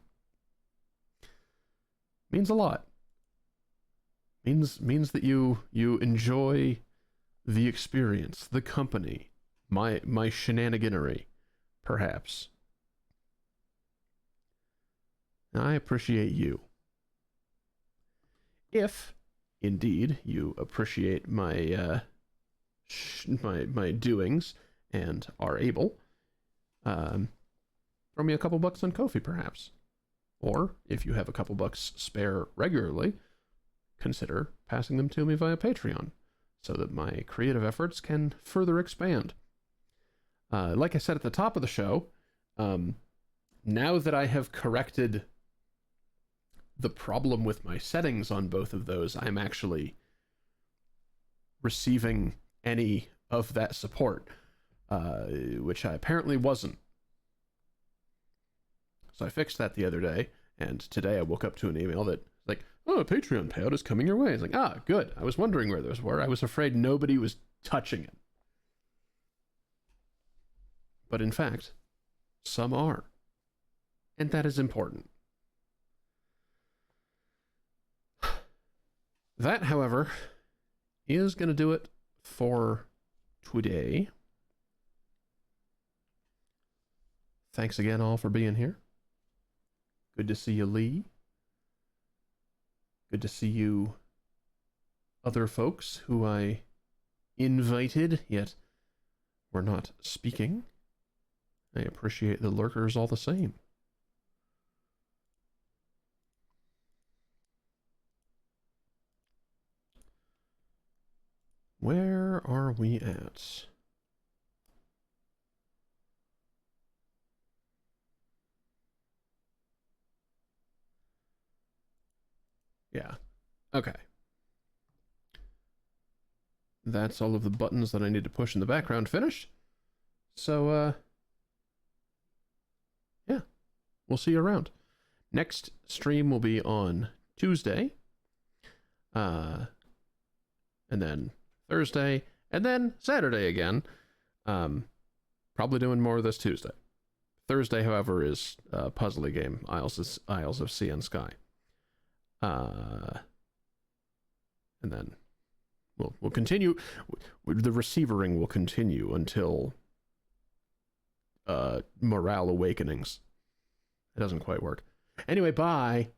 Means a lot. Means that you enjoy the experience, the company, my shenaniganery, perhaps. I appreciate you. If indeed you appreciate my my doings and are able, throw me a couple bucks on Ko-fi, perhaps. Or, if you have a couple bucks spare regularly, consider passing them to me via Patreon, so that my creative efforts can further expand. Like I said at the top of the show, now that I have corrected the problem with my settings on both of those, I'm actually receiving any of that support, which I apparently wasn't. So I fixed that the other day, and today I woke up to an email that like, oh, a Patreon payout is coming your way. It's like, ah, good. I was wondering where those were. I was afraid nobody was touching it. But in fact, some are. And that is important. That, however, is going to do it for today. Thanks again all for being here. Good to see you, Lee. Good to see you other folks who I invited, yet were not speaking. I appreciate the lurkers all the same. Where are we at? Yeah. Okay. That's all of the buttons that I need to push in the background finished. So, yeah. We'll see you around. Next stream will be on Tuesday. And then Thursday. And then Saturday again. Probably doing more this Tuesday. Thursday, however, is a puzzly game. Isles of Sea and Sky. And then we'll continue. The receivering will continue until Morale Awakenings. It doesn't quite work. Anyway, bye.